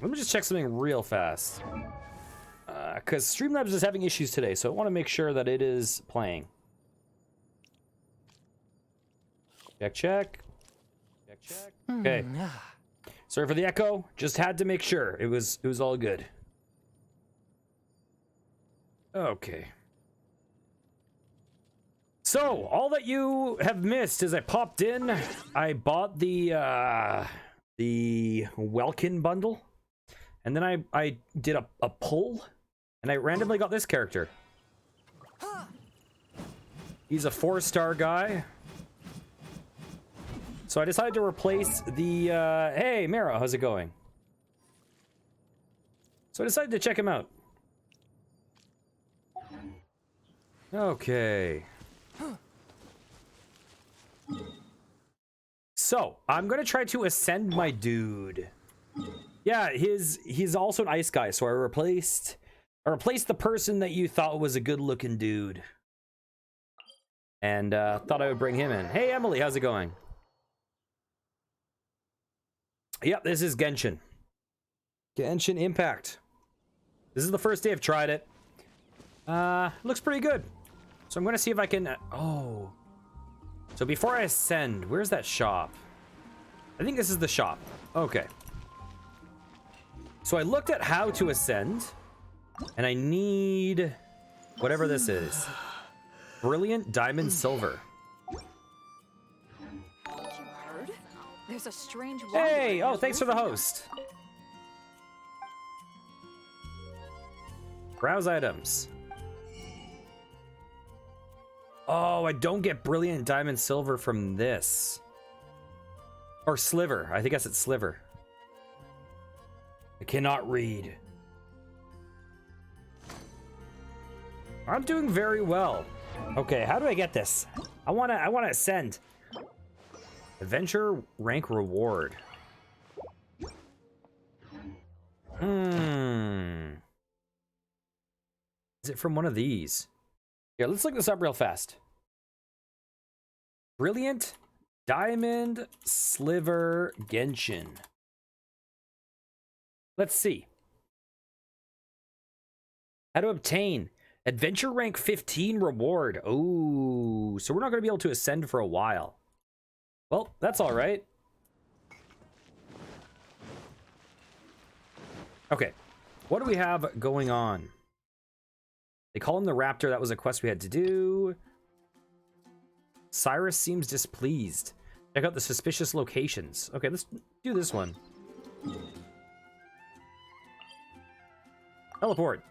Let me just check something real fast. Because Streamlabs is having issues today, so I want to make sure that it is playing. Check, check. Check, check. Okay. Sorry for the echo. Just had to make sure it was all good. Okay. So, all that you have missed is I popped in, I bought the Welkin bundle, and then I did a pull, and I randomly got this character. He's a 4-star guy. So I decided to replace the, hey, Mara, how's it going? So I decided to check him out. Okay. So, I'm gonna try to ascend my dude. Yeah, he's also an ice guy, so I replaced the person that you thought was a good-looking dude. And thought I would bring him in. Hey, Emily, how's it going? Yep, this is Genshin. Genshin Impact. This is the first day I've tried it. Looks pretty good. So I'm gonna see if I can... oh. So before I ascend, where's that shop? I think this is the shop. Okay. So I looked at how to ascend, and I need whatever this is. Brilliant Diamond Silver. You heard? There's a strange Hey! Oh, thanks for the host. Browse items. Oh, I don't get Brilliant Diamond Silver from this. Or Sliver. I think I said Sliver. I cannot read. I'm doing very well. Okay, how do I get this? I wanna ascend. Adventure rank reward. Is it from one of these? Here, let's look this up real fast. Brilliant Diamond Sliver Genshin. Let's see. How to obtain adventure rank 15 reward. Oh, so we're not going to be able to ascend for a while. Well, that's all right. Okay, what do we have going on? They call him the Raptor. That was a quest we had to do. Cyrus seems displeased. Check out the suspicious locations. Okay, let's do this one. Teleport.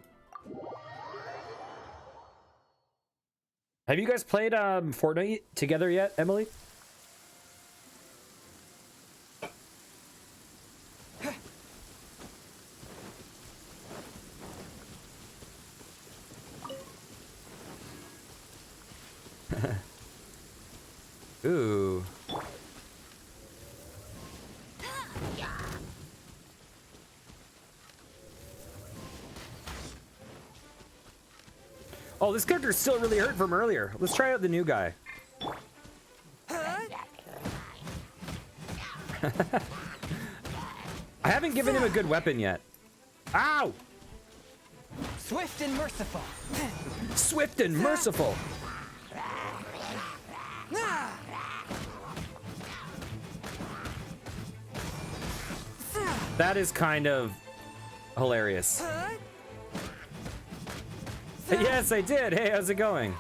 Have you guys played Fortnite together yet, Emily? Ooh. Oh, this character's still really hurt from earlier. Let's try out the new guy. I haven't given him a good weapon yet. Ow! Swift and merciful. Swift and merciful. That is kind of hilarious. Yes, I did. Hey, how's it going?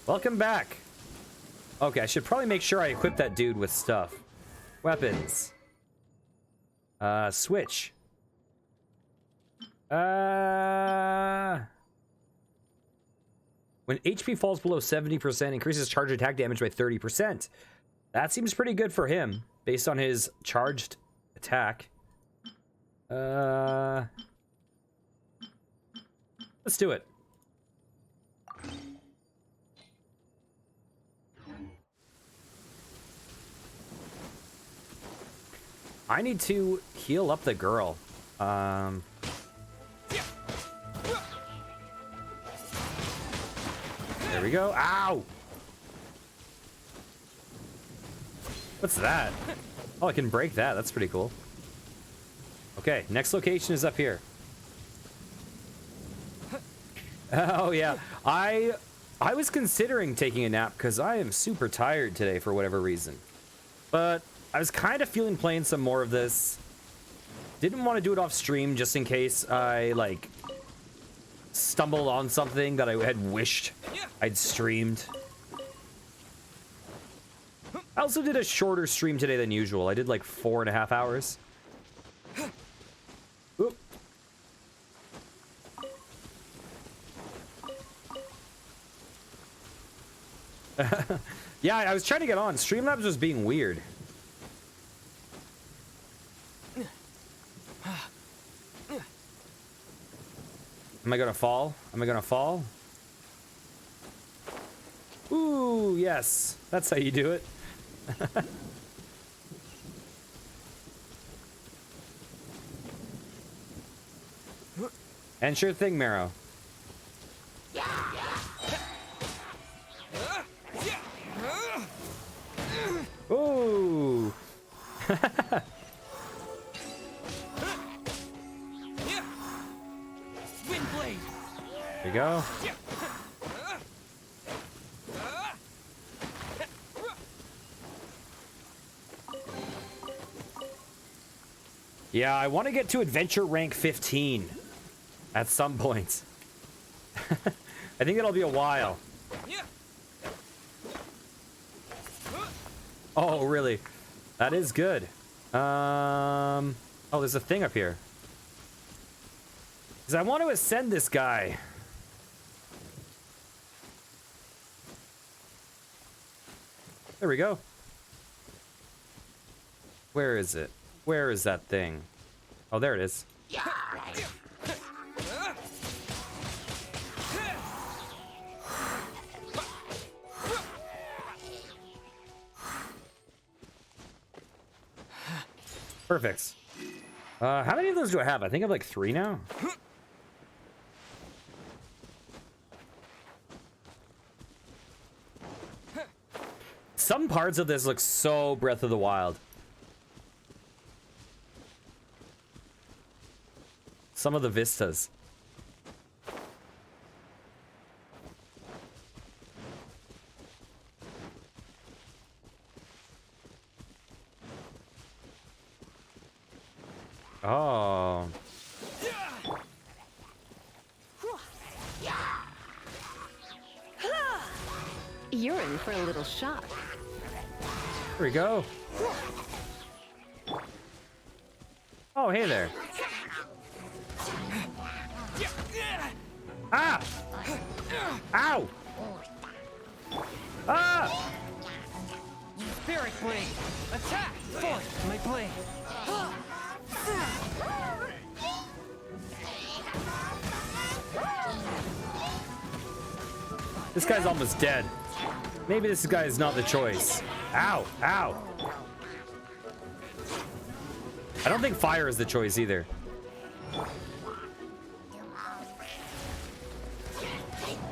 Welcome back. Okay, I should probably make sure I equip that dude with stuff. Weapons. Switch. When HP falls below 70%, increases charge attack damage by 30%. That seems pretty good for him, based on his charged attack. Let's do it. I need to heal up the girl. There we go. Ow! What's that? Oh, I can break that. That's pretty cool. Okay, next location is up here. Oh yeah, I was considering taking a nap because I am super tired today for whatever reason. But I was kind of feeling playing some more of this. Didn't want to do it off stream just in case I like stumbled on something that I had wished I'd streamed. I also did a shorter stream today than usual. I did like 4.5 hours. Oop. Yeah, I was trying to get on. Streamlabs was being weird. Am I gonna fall? Am I gonna fall? Ooh, yes. That's how you do it. And sure thing, Marrow. Ooh. There you go. Yeah, I want to get to adventure rank 15 at some point. I think it'll be a while. Oh, really? That is good. Oh, there's a thing up here. Because I want to ascend this guy. There we go. Where is it? Where is that thing? Oh, there it is. Perfect. How many of those do I have? I think I have like 3 now. Some parts of this look so Breath of the Wild. Some of the vistas. Oh. You're in for a little shock. Here we go. Oh, hey there. Ah! Ow! Ah! Spirit blade! Attack! Force my blade! This guy's almost dead. Maybe this guy is not the choice. Ow! Ow! I don't think fire is the choice either.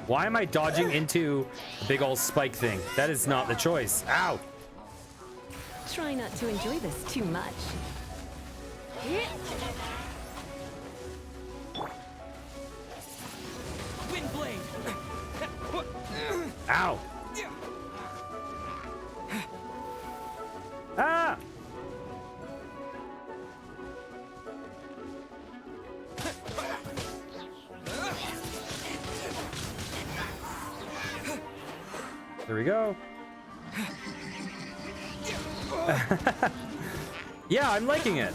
Why am I dodging into a big old spike thing? That is not the choice. Ow! Try not to enjoy this too much. Wind blade! Ow! Ah! There we go. Yeah, I'm liking it.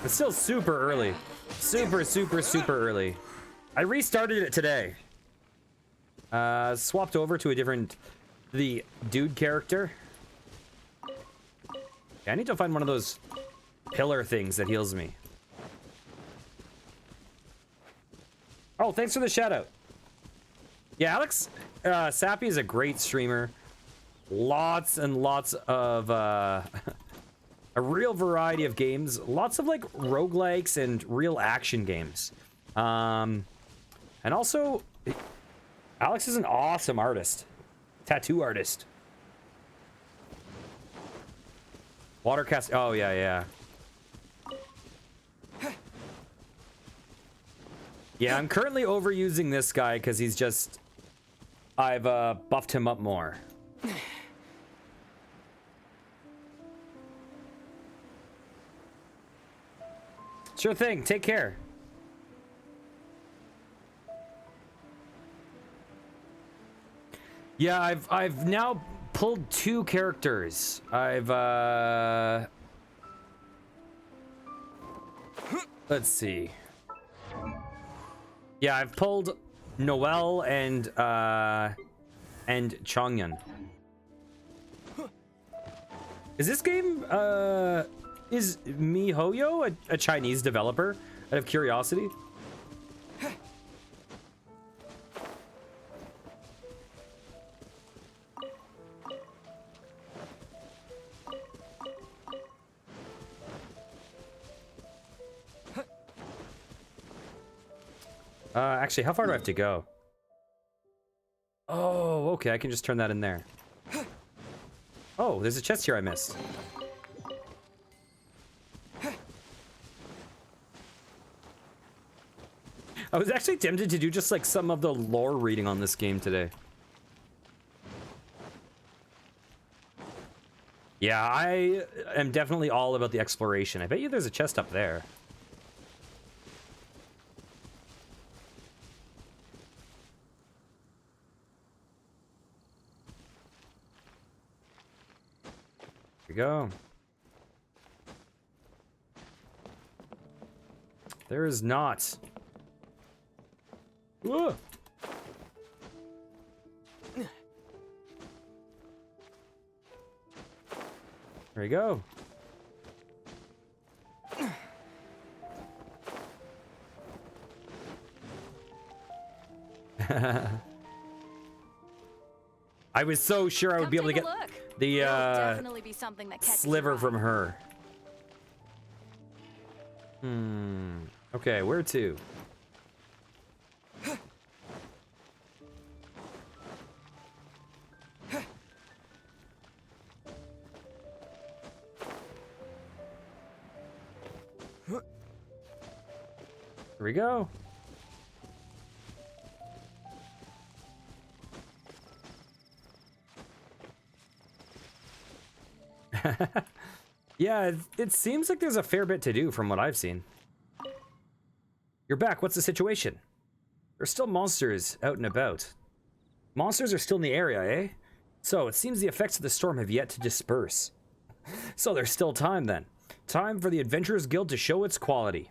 It's still super early. Super, super, super early. I restarted it today. Swapped over to a different... the dude character. Yeah, I need to find one of those pillar things that heals me. Oh, thanks for the shout out. Yeah, Alex Sappy is a great streamer. Lots and lots of a real variety of games. Lots of like roguelikes and real action games. And also Alex is an awesome artist. Tattoo artist. Watercast. Oh, yeah, yeah. Yeah, I'm currently overusing this guy because he's just... I've buffed him up more. Sure thing. Take care. Yeah, I've now pulled 2 characters. Let's see. Yeah, I've pulled Noelle and Chongyun. Is this game is MiHoYo a Chinese developer? Out of curiosity. Actually, how far do I have to go? Oh, okay, I can just turn that in there. Oh, there's a chest here I missed. I was actually tempted to do just like some of the lore reading on this game today. Yeah, I am definitely all about the exploration. I bet you there's a chest up there. Here we go. There is not. Whoa. There you go. I was so sure I would be able to get the definitely be something that catches sliver your eye. from her. Okay, where to? Here we go. Yeah, it seems like there's a fair bit to do from what I've seen. You're back. What's the situation? There's still monsters out and about. Monsters are still in the area, eh? So, it seems the effects of the storm have yet to disperse. So there's still time then. Time for the Adventurers Guild to show its quality.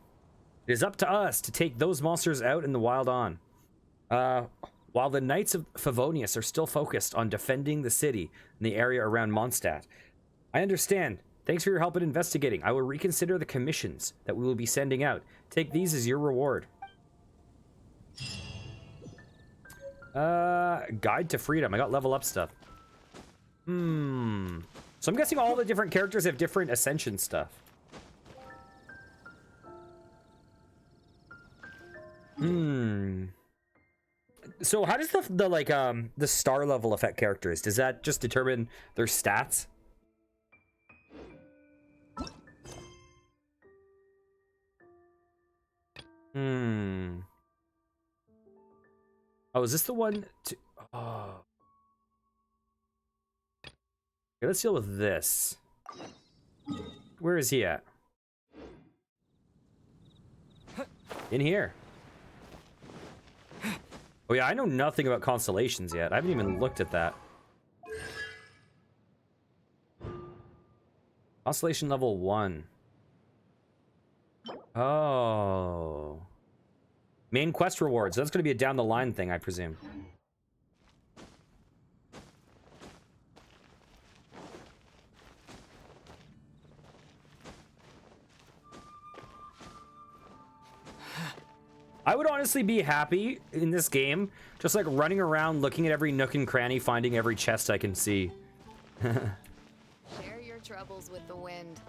It is up to us to take those monsters out in the wild on. While the Knights of Favonius are still focused on defending the city and the area around Mondstadt. I understand. Thanks for your help in investigating. I will reconsider the commissions that we will be sending out. Take these as your reward. Guide to Freedom. I got level up stuff. So I'm guessing all the different characters have different ascension stuff. So how does the star level affect characters? Does that just determine their stats? Oh, is this the one to... Oh. Okay, let's deal with this. Where is he at? In here. Oh yeah, I know nothing about constellations yet. I haven't even looked at that. Constellation level 1. Oh. Main quest rewards. That's going to be a down the line thing, I presume. I would honestly be happy in this game, just like running around looking at every nook and cranny, finding every chest I can see. Share your troubles with the wind.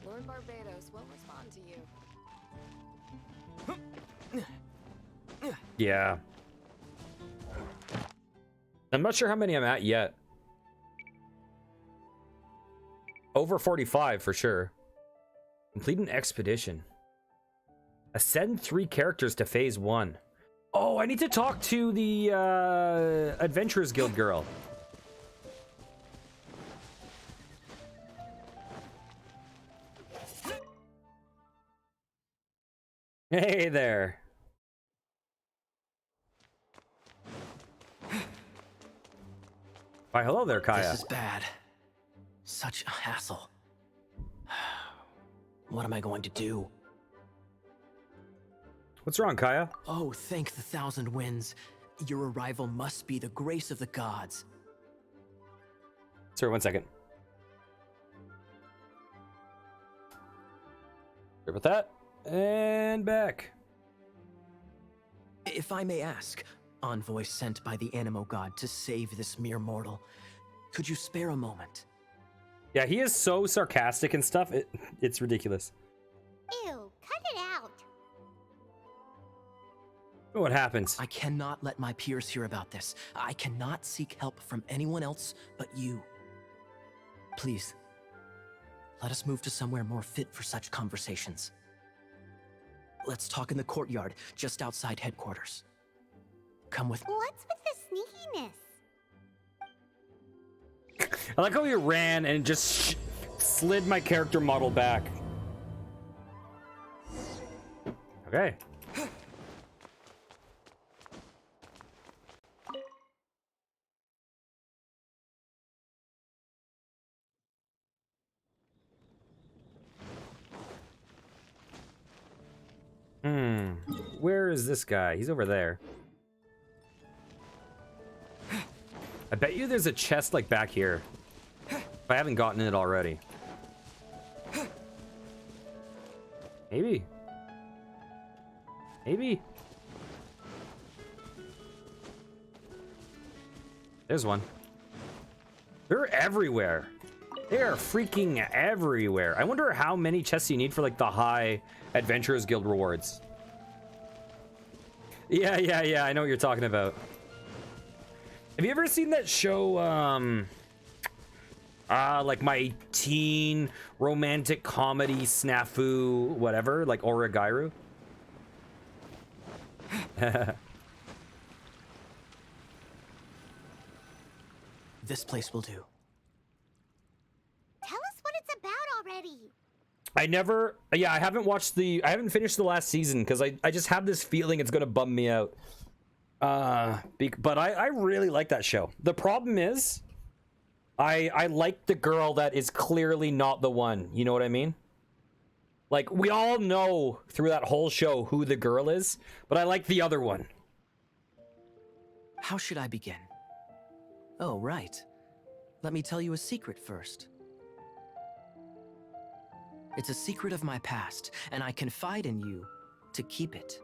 Lord Barbados will respond to you. Yeah. I'm not sure how many I'm at yet. Over 45 for sure. Complete an expedition. Ascend 3 characters to phase 1. Oh, I need to talk to the Adventurers Guild girl. Hey there. Why, hello there, Kaya. This is bad. Such a hassle. What am I going to do? What's wrong, Kaya? Oh, thank the thousand winds. Your arrival must be the grace of the gods. Sorry, 1 second. Sorry about that. And back. If I may ask, envoy sent by the Animo god to save this mere mortal, could you spare a moment? Yeah, he is so sarcastic and stuff. It's ridiculous. Ew, cut it out. What happens? I cannot let my peers hear about this. I cannot seek help from anyone else but you. Please, let us move to somewhere more fit for such conversations. Let's talk in the courtyard, just outside headquarters. Come with me. What's with the sneakiness? I like how he ran and just slid my character model back. Okay. Where is this guy? He's over there. I bet you there's a chest like back here. If I haven't gotten it already. Maybe. Maybe. There's one. They're everywhere. They are freaking everywhere. I wonder how many chests you need for like the high Adventurers Guild rewards. Yeah, I know what you're talking about. Have you ever seen that show, like my teen romantic comedy snafu, whatever, like Origairu? This place will do. Tell us what it's about already. I haven't finished the last season because I just have this feeling it's gonna bum me out. But I really like that show. The problem is, I like the girl that is clearly not the one. You know what I mean? Like, we all know through that whole show who the girl is, but I like the other one. How should I begin? Oh, right. Let me tell you a secret first. It's a secret of my past, and I confide in you to keep it.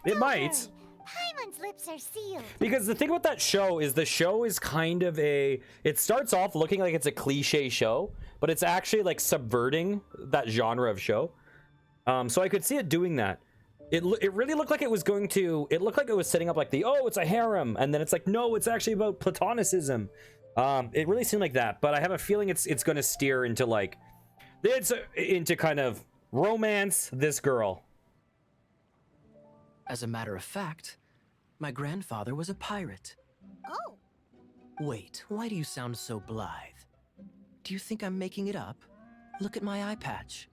It might. Paimon's lips are sealed. Because the thing about that show is the show is kind of it starts off looking like it's a cliche show, but it's actually like subverting that genre of show. So I could see it doing that. It really looked like it was it looked like it was setting up like it's a harem, and then it's like, no, it's actually about platonicism. It really seemed like that, but I have a feeling it's going to steer into like, into kind of romance this girl. As a matter of fact, my grandfather was a pirate. Oh. Wait, why do you sound so blithe? Do you think I'm making it up? Look at my eye patch.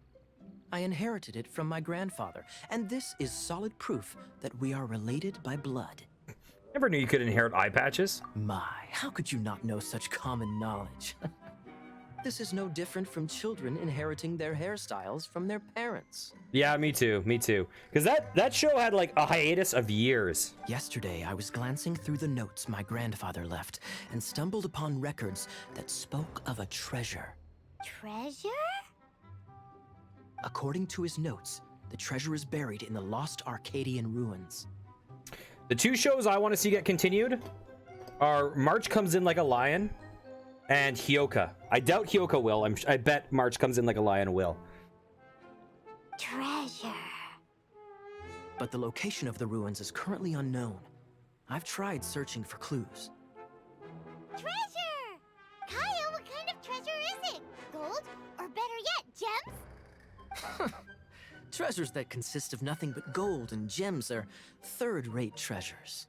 I inherited it from my grandfather, and this is solid proof that we are related by blood. Never knew you could inherit eye patches. My, how could you not know such common knowledge? This is no different from children inheriting their hairstyles from their parents. Yeah, me too. Because that show had like a hiatus of years. Yesterday, I was glancing through the notes my grandfather left and stumbled upon records that spoke of a treasure. Treasure? According to his notes, the treasure is buried in the lost Arcadian ruins. The two shows I want to see get continued are March Comes In Like a Lion and Hyoka. I doubt Hyoka will. I bet March Comes In Like a Lion will. Treasure. But the location of the ruins is currently unknown. I've tried searching for clues. Treasure! Kaya, what kind of treasure is it? Gold? Or better yet, gems? Treasures that consist of nothing but gold and gems are third-rate treasures.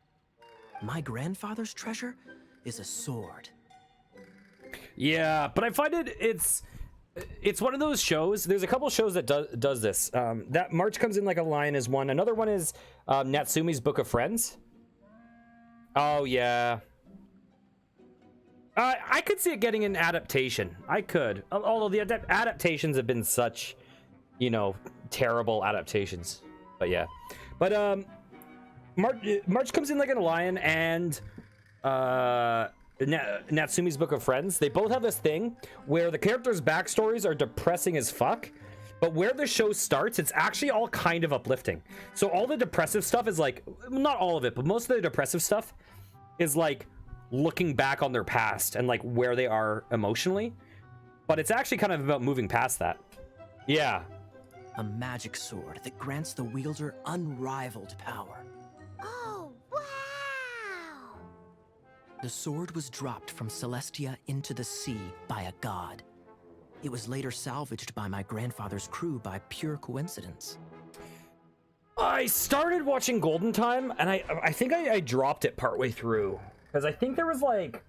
My grandfather's treasure is a sword. Yeah, but I find it's one of those shows. There's a couple shows that does this. That March Comes In Like a Lion is one. Another one is Natsume's Book of Friends. Oh yeah. I could see it getting an adaptation. I could, although the adaptations have been such, you know, terrible adaptations. But yeah, but March Comes In Like a Lion and Natsume's Book of Friends, they both have this thing where the characters' backstories are depressing as fuck, but where the show starts, it's actually all kind of uplifting. So all the depressive stuff is like, not all of it, but most of the depressive stuff is like looking back on their past and like where they are emotionally, but it's actually kind of about moving past that. Yeah. A magic sword that grants the wielder unrivaled power. Oh, wow! The sword was dropped from Celestia into the sea by a god. It was later salvaged by my grandfather's crew by pure coincidence. I started watching Golden Time, and I think I dropped it partway through because I think there was like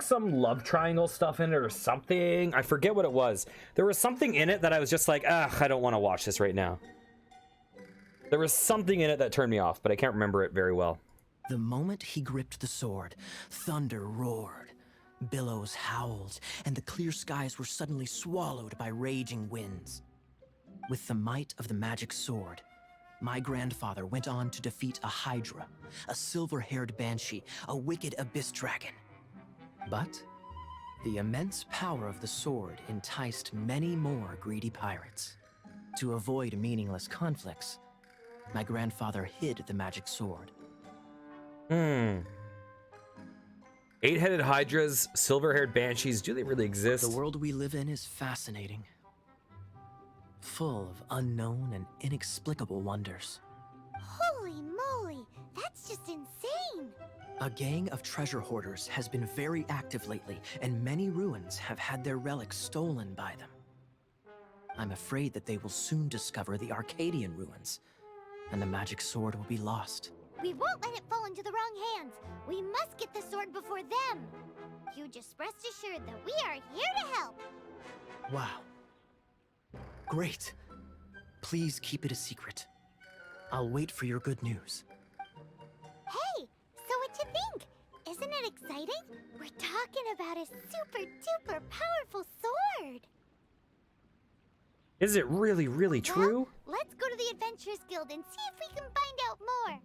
some love triangle stuff in it or something. I forget what it was. There was something in it that I was just like, I don't want to watch this right now. There was something in it that turned me off, but I can't remember it very well. The moment he gripped the sword, thunder roared, billows howled, and the clear skies were suddenly swallowed by raging winds. With the might of the magic sword, my grandfather went on to defeat a Hydra, a silver-haired banshee, a wicked abyss dragon. But the immense power of the sword enticed many more greedy pirates. To avoid meaningless conflicts, my grandfather hid the magic sword. Eight-headed hydras, silver-haired banshees, do they really exist? The world we live in is fascinating, full of unknown and inexplicable wonders. Holy moly, that's just insane! A gang of treasure hoarders has been very active lately, and many ruins have had their relics stolen by them. I'm afraid that they will soon discover the Arcadian ruins, and the magic sword will be lost. We won't let it fall into the wrong hands. We must get the sword before them. You just rest assured that we are here to help. Wow. Great. Please keep it a secret. I'll wait for your good news. Hey, so what you think? Isn't it exciting? We're talking about a super duper powerful sword. Is it really, really true? Well, let's go to the Adventurers Guild and see if we can find out more.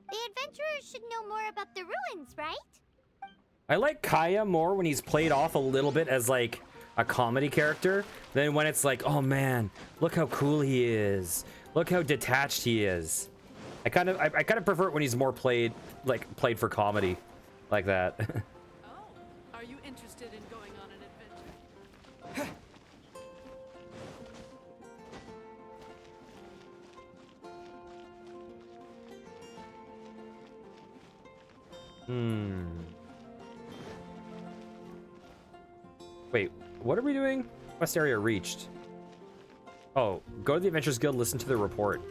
The adventurers should know more about the ruins, right? I like Kaya more when he's played off a little bit as like a comedy character than when it's like, oh man, look how cool he is. Look how detached he is. I kind of prefer it when he's more played for comedy like that. Oh, are you interested in going on an adventure? Wait, what are we doing? Quest area reached. Oh, go to the Adventurers Guild, listen to the report.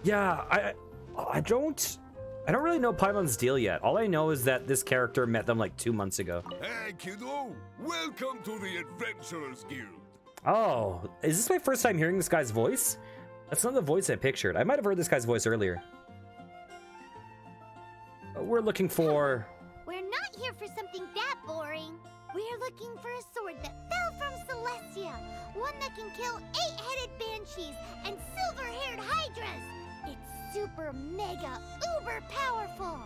Yeah, I don't really know Paimon's deal yet. All I know is that this character met them like 2 months ago. Hey, kiddo! Welcome to the Adventurers Guild. Oh, is this my first time hearing this guy's voice? That's not the voice I pictured. I might have heard this guy's voice earlier. We're looking for... We're not here for something that boring. We're looking for a sword that fell from Celestia. One that can kill 8-headed banshees and silver-haired hydras. It's super mega uber powerful.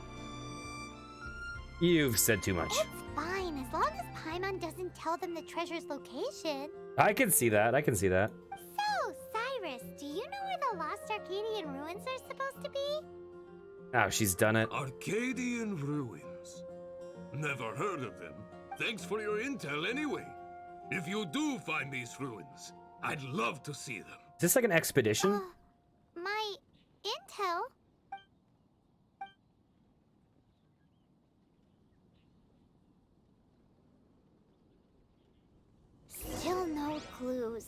You've said too much. It's fine as long as Paimon doesn't tell them the treasure's location. I can see that. I can see that. So, Cyrus, do you know where the lost Arcadian ruins are supposed to be? Oh, she's done it. Arcadian ruins. Never heard of them. Thanks for your intel anyway. If you do find these ruins, I'd love to see them. Is this like an expedition? My intel? Still no clues.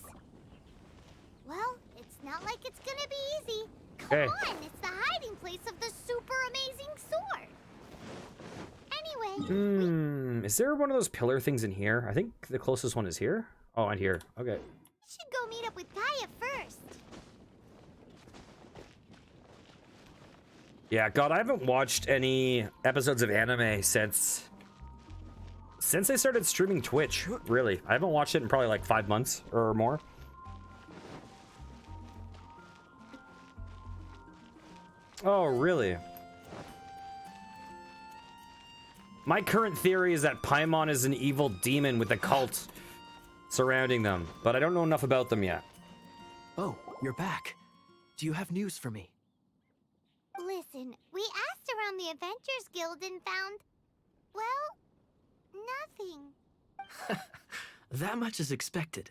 Well, it's not like it's gonna be easy. Come on, it's the hiding place of the super amazing sword. Anyway, Is there one of those pillar things in here? I think the closest one is here. Oh, and here. Okay. should go meet up with Gaia first. Yeah, God, I haven't watched any episodes of anime since I started streaming Twitch. Really, I haven't watched it in probably like 5 months or more. Oh, really? My current theory is that Paimon is an evil demon with a cult surrounding them, but I don't know enough about them yet. Oh, you're back. Do you have news for me? Listen, we asked around the Adventures Guild and found, well, nothing. That much is expected.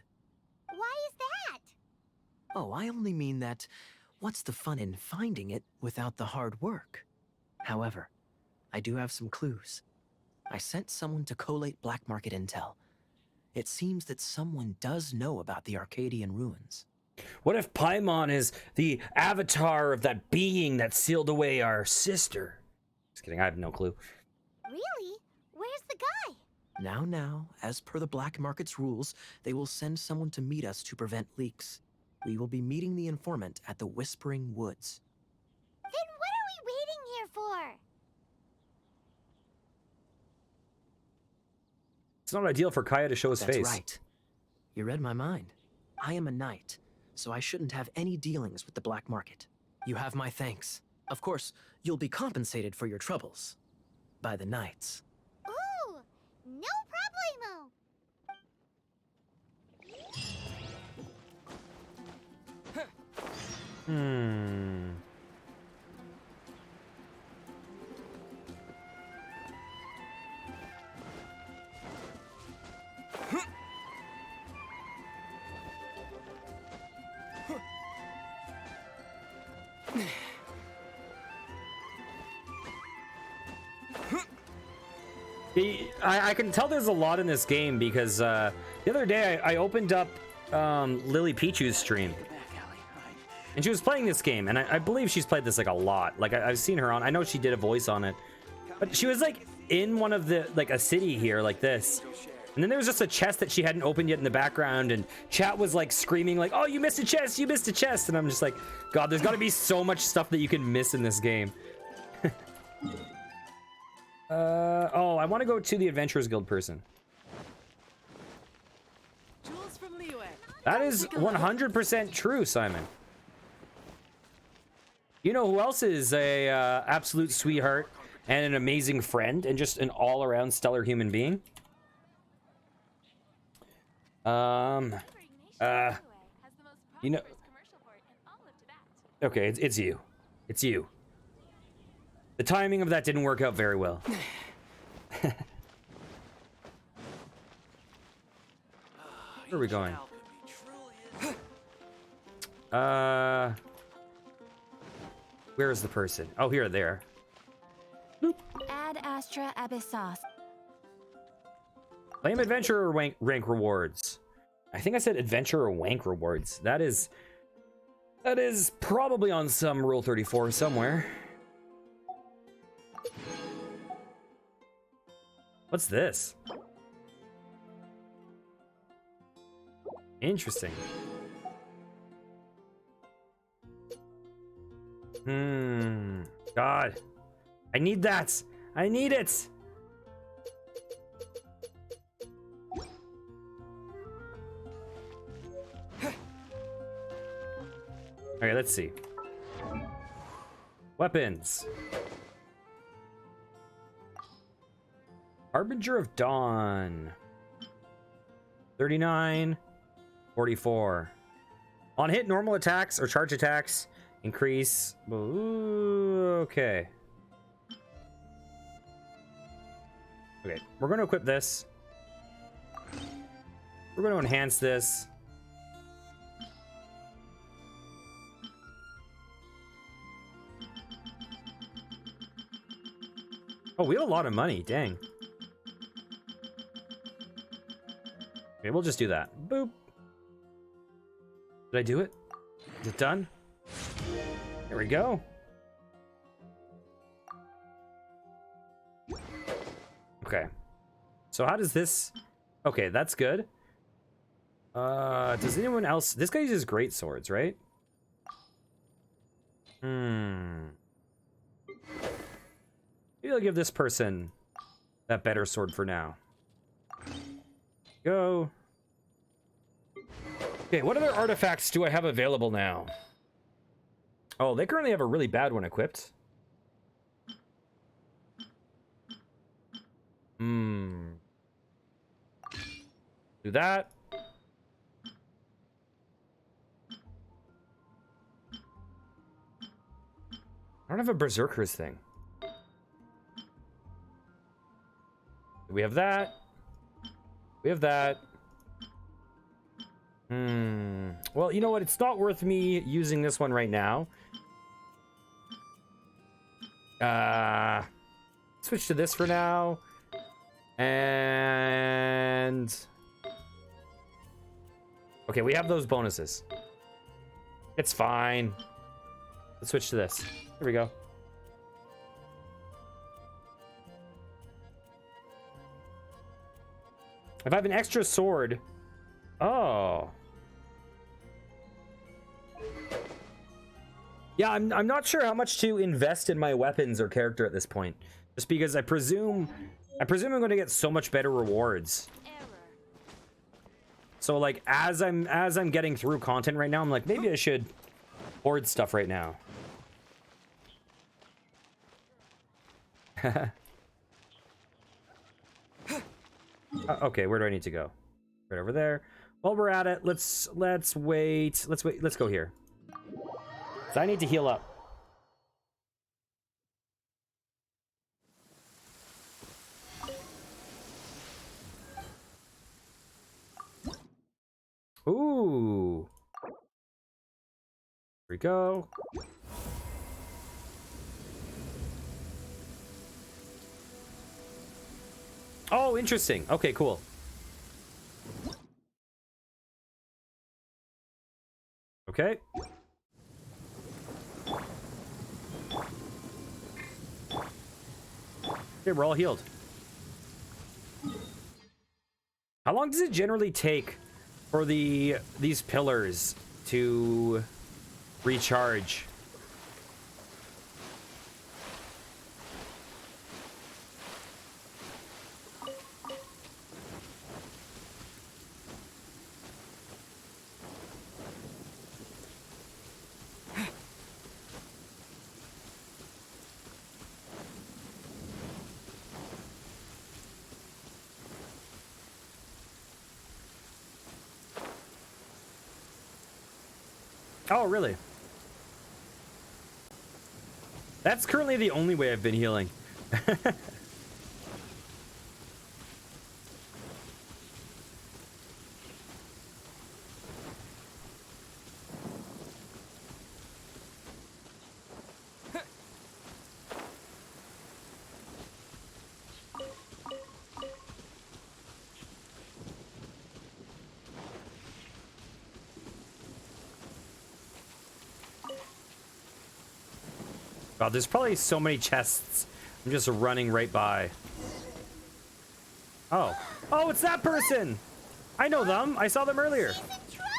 Why is that? Oh, I only mean that what's the fun in finding it without the hard work? However, I do have some clues. I sent someone to collate black market intel. It seems that someone does know about the Arcadian ruins. What if Paimon is the avatar of that being that sealed away our sister? Just kidding, I have no clue. Really? Where's the guy? Now, as per the black market's rules, they will send someone to meet us to prevent leaks. We will be meeting the informant at the Whispering Woods. Then what are we waiting here for? It's not ideal for Kaya to show his face. That's right. You read my mind. I am a knight, so I shouldn't have any dealings with the black market. You have my thanks. Of course, you'll be compensated for your troubles. By the knights. Ooh, no problemo. I can tell there's a lot in this game because the other day I opened up Lily Pichu's stream. And she was playing this game, and I believe she's played this like a lot. Like I've seen her on. I know she did a voice on it, but she was like in one of the like a city here like this, and then there was just a chest that she hadn't opened yet in the background, and chat was like screaming like, "Oh, you missed a chest! You missed a chest!" And I'm just like, God, there's got to be so much stuff that you can miss in this game. Oh, I want to go to the Adventurers Guild person. Jules from Liyue. That is 100% true, Simon. You know who else is a absolute sweetheart and an amazing friend and just an all-around stellar human being? You know. Okay, it's you. It's you. The timing of that didn't work out very well. Where are we going? Where is the person? Oh, here, there. Boop. Ad Astra Abyssos. Claim adventurer rank rewards. I think I said adventurer wank rewards. That is probably on some Rule 34 somewhere. What's this? Interesting. God. I need that. I need it. Okay, let's see. Weapons. Harbinger of Dawn. 39. 44. On hit, normal attacks or charge attacks increase. Ooh, okay. Okay, we're going to equip this. We're going to enhance this. Oh, we have a lot of money. Dang. Okay, we'll just do that. Boop. Did I do it? Is it done? There we go. Okay. So how does this... Okay, that's good. Does anyone else... This guy uses great swords, right? Maybe I'll give this person that better sword for now. Go. Okay, what other artifacts do I have available now? Oh, they currently have a really bad one equipped. Do that. I don't have a berserker's thing. We have that. We have that. Well, you know what? It's not worth me using this one right now. Switch to this for now. And... Okay, we have those bonuses. It's fine. Let's switch to this. Here we go. If I have an extra sword... Oh. Yeah, I'm not sure how much to invest in my weapons or character at this point. Just because I presume I'm going to get so much better rewards. So like as I'm getting through content right now, I'm like, maybe I should hoard stuff right now. Okay, where do I need to go? Right over there. While we're at it, let's wait. Let's go here. So I need to heal up. Ooh. Here we go. Oh, interesting. Okay, cool. Okay. Okay, we're all healed. How long does it generally take for these pillars to recharge? Oh, really? That's currently the only way I've been healing. Wow, there's probably so many chests. I'm just running right by. Oh. Oh, it's that person! I know them. I saw them earlier. He's in trouble.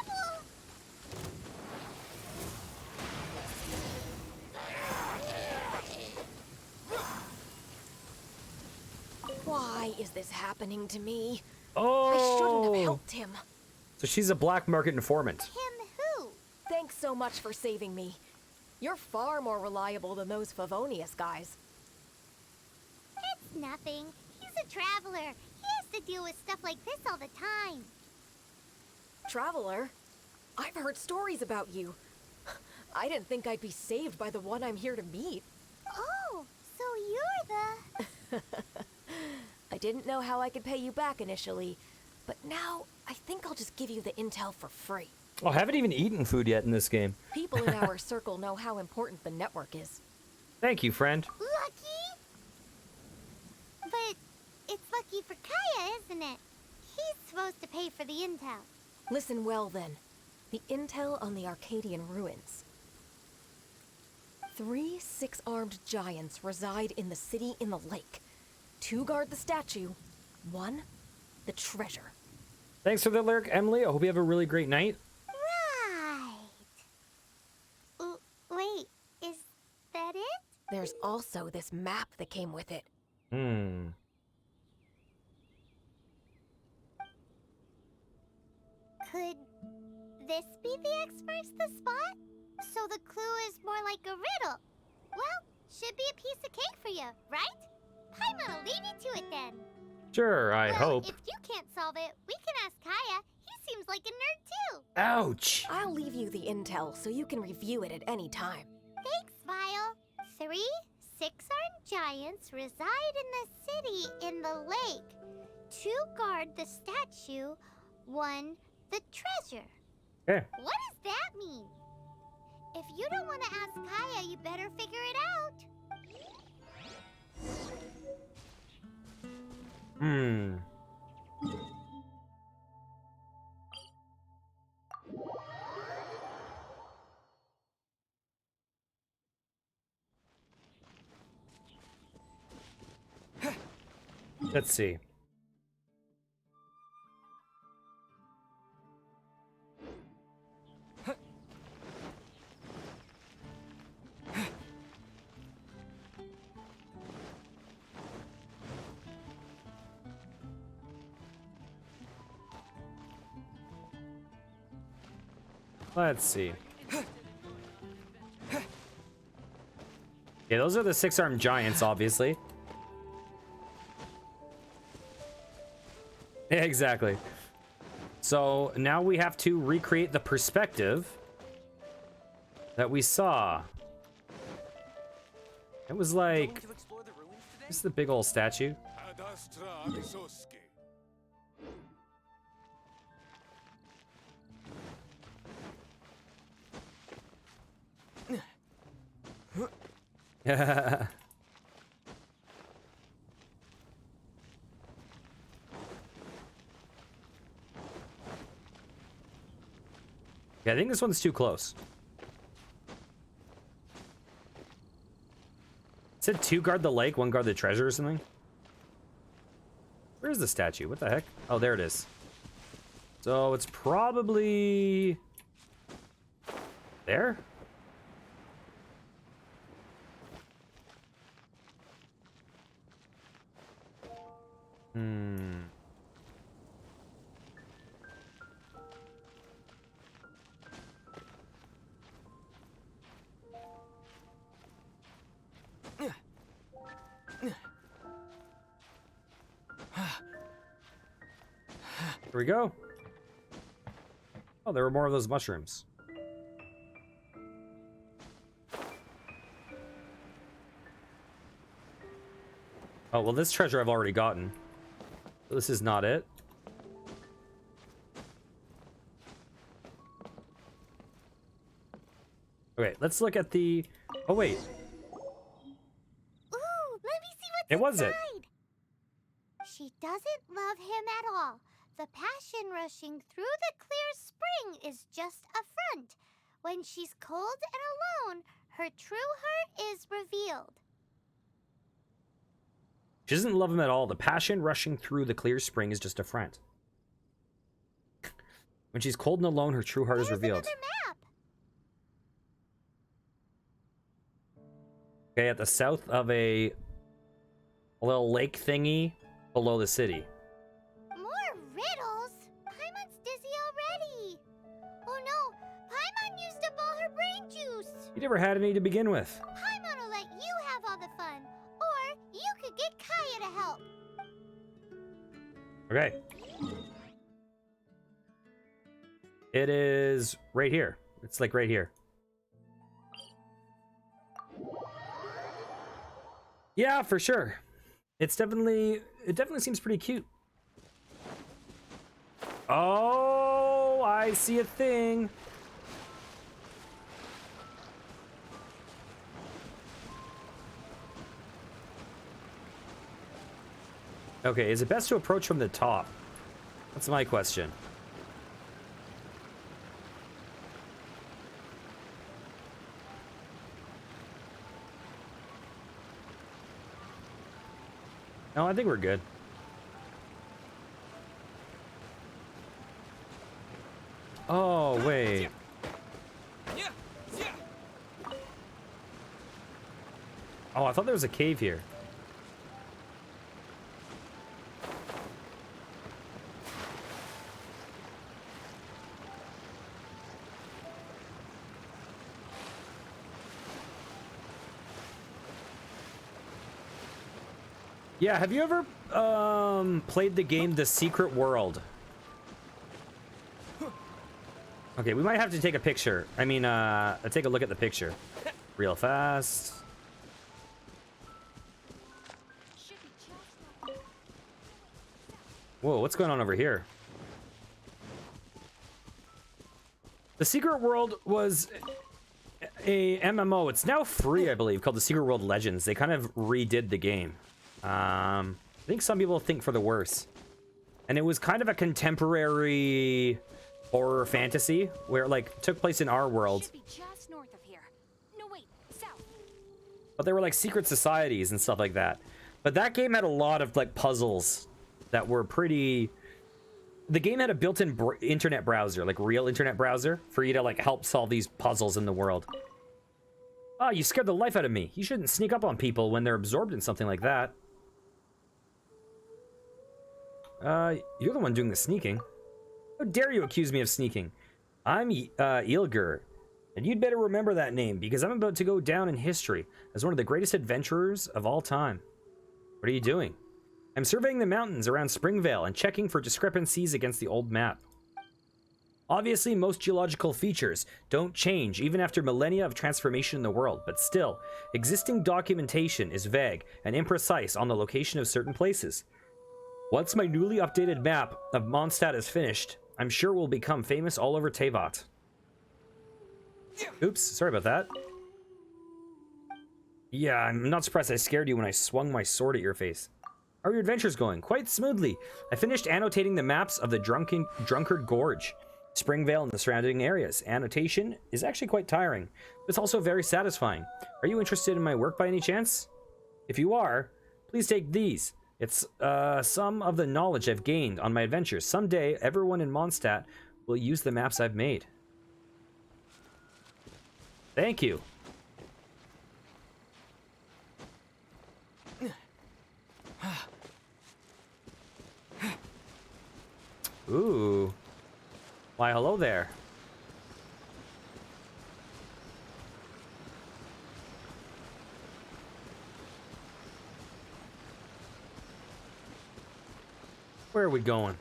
Why is this happening to me? Oh. I shouldn't have helped him. So she's a black market informant. Him who? Thanks so much for saving me. You're far more reliable than those Favonius guys. It's nothing. He's a traveler. He has to deal with stuff like this all the time. Traveler? I've heard stories about you. I didn't think I'd be saved by the one I'm here to meet. Oh, so you're the... I didn't know how I could pay you back initially, but now I think I'll just give you the intel for free. Oh, I haven't even eaten food yet in this game. People in our circle know how important the network is. Thank you, friend. Lucky? But it's lucky for Kaya, isn't it? He's supposed to pay for the intel. Listen well then. The intel on the Arcadian ruins. 3 six-armed giants reside in the city in the lake. 2 guard the statue, 1 the treasure. Thanks for the lyric, Emily. I hope you have a really great night. Right. Wait, is that it? There's also this map that came with it. Hmm. Could this be the X-Marks the spot? So the clue is more like a riddle. Well, should be a piece of cake for you, right? Paimon will leave you to it then. Sure, I Well, hope. if you can't solve it, we can ask Kaya. He seems like a nerd too. Ouch. I'll leave you the intel so you can review it at any time. Thanks, Vile. 3 six-armed giants reside in the city in the lake. 2 guard the statue, 1 the treasure. Okay. What does that mean? If you don't want to ask Kaya, you better figure it out. Hmm. Let's see. Let's see. Yeah, those are the 6-armed giants, obviously. Yeah, exactly. So now we have to recreate the perspective that we saw. It was like, this is the big old statue. Ad astra abisoske. Yeah, I think this one's too close. It said 2 guard the lake, 1 guard the treasure or something. Where's the statue? What the heck? Oh, there it is. So it's probably there. Hmm. Here we go. Oh, there were more of those mushrooms. Oh, well, this treasure I've already gotten. This is not it. Okay, let's look at the... Oh, wait. Ooh, let me see what's It was it. inside. She doesn't love him at all. The passion rushing through the clear spring is just a front. When she's cold and alone, her true heart is revealed. She doesn't love him at all. The passion rushing through the clear spring is just a front. When she's cold and alone, her true heart is There's revealed. another map. Okay, at the south of a little lake thingy below the city. More riddles? Paimon's dizzy already. Oh no, Paimon used up all her brain juice. You never had any to begin with. Paimon will let you have all the fun. Or you could get Kaya to help. Okay. It is right here. It's like right here. Yeah, for sure. It definitely seems pretty cute. Oh, I see a thing. Okay, is it best to approach from the top? That's my question. No, I think we're good. Oh, wait. Oh, I thought there was a cave here. Yeah, have you ever played the game The Secret World? Okay, we might have to take a picture. I mean, take a look at the picture real fast. Whoa, what's going on over here? The Secret World was a MMO. It's now free, I believe, called The Secret World Legends. They kind of redid the game. I think some people think for the worse. And it was kind of a contemporary horror fantasy where, like, took place in our world. Should be just north of here. No, wait, south. But there were, like, secret societies and stuff like that. But that game had a lot of, like, puzzles that were pretty... The game had a built-in internet browser, like real internet browser, for you to, like, help solve these puzzles in the world. Oh, you scared the life out of me. You shouldn't sneak up on people when they're absorbed in something like that. You're the one doing the sneaking. How dare you accuse me of sneaking? I'm Ilger, and you'd better remember that name, because I'm about to go down in history as one of the greatest adventurers of all time. What are you doing? I'm surveying the mountains around Springvale and checking for discrepancies against the old map. Obviously, most geological features don't change even after millennia of transformation in the world, but still, existing documentation is vague and imprecise on the location of certain places. Once my newly updated map of Mondstadt is finished, I'm sure we'll become famous all over Teyvat. Oops, sorry about that. Yeah, I'm not surprised I scared you when I swung my sword at your face. How are your adventures going? Quite smoothly. I finished annotating the maps of the Drunkard Gorge, Springvale, and the surrounding areas. Annotation is actually quite tiring, but it's also very satisfying. Are you interested in my work by any chance? If you are, please take these. It's some of the knowledge I've gained on my adventures. Someday, everyone in Mondstadt will use the maps I've made. Thank you. Ooh. Why, hello there. Where are we going?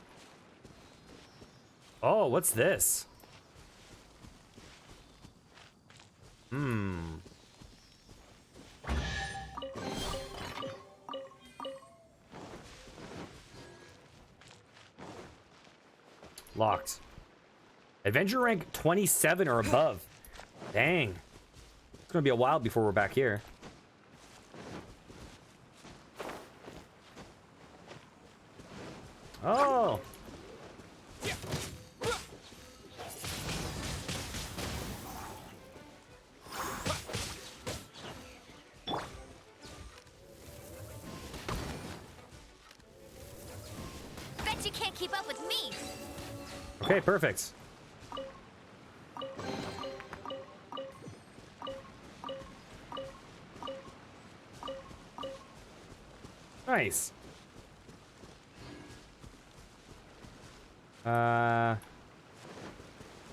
Oh, what's this? Locked. Adventure rank 27 or above. Dang. It's gonna be a while before we're back here. Oh. Bet you can't keep up with me. Okay, perfect. Nice.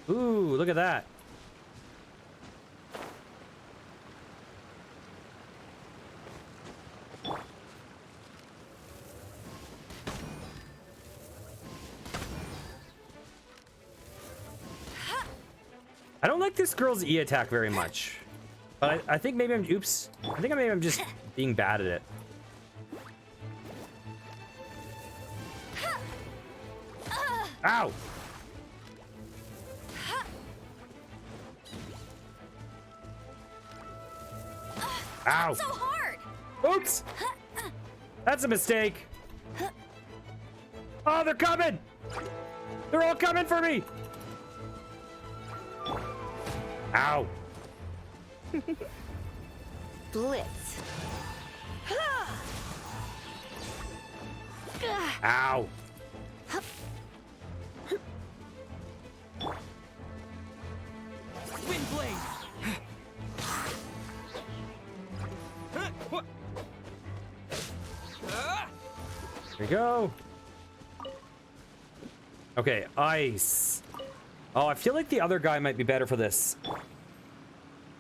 Ooh, look at that. I don't like this girl's E attack very much. But I think maybe I'm... Oops. I think maybe I'm just being bad at it. Ow! Ow! So hard. Oops! That's a mistake. Oh, they're coming! They're all coming for me! Ow! Blitz. Ow! Wind blade. Here we go. Okay, ice. Oh, I feel like the other guy might be better for this.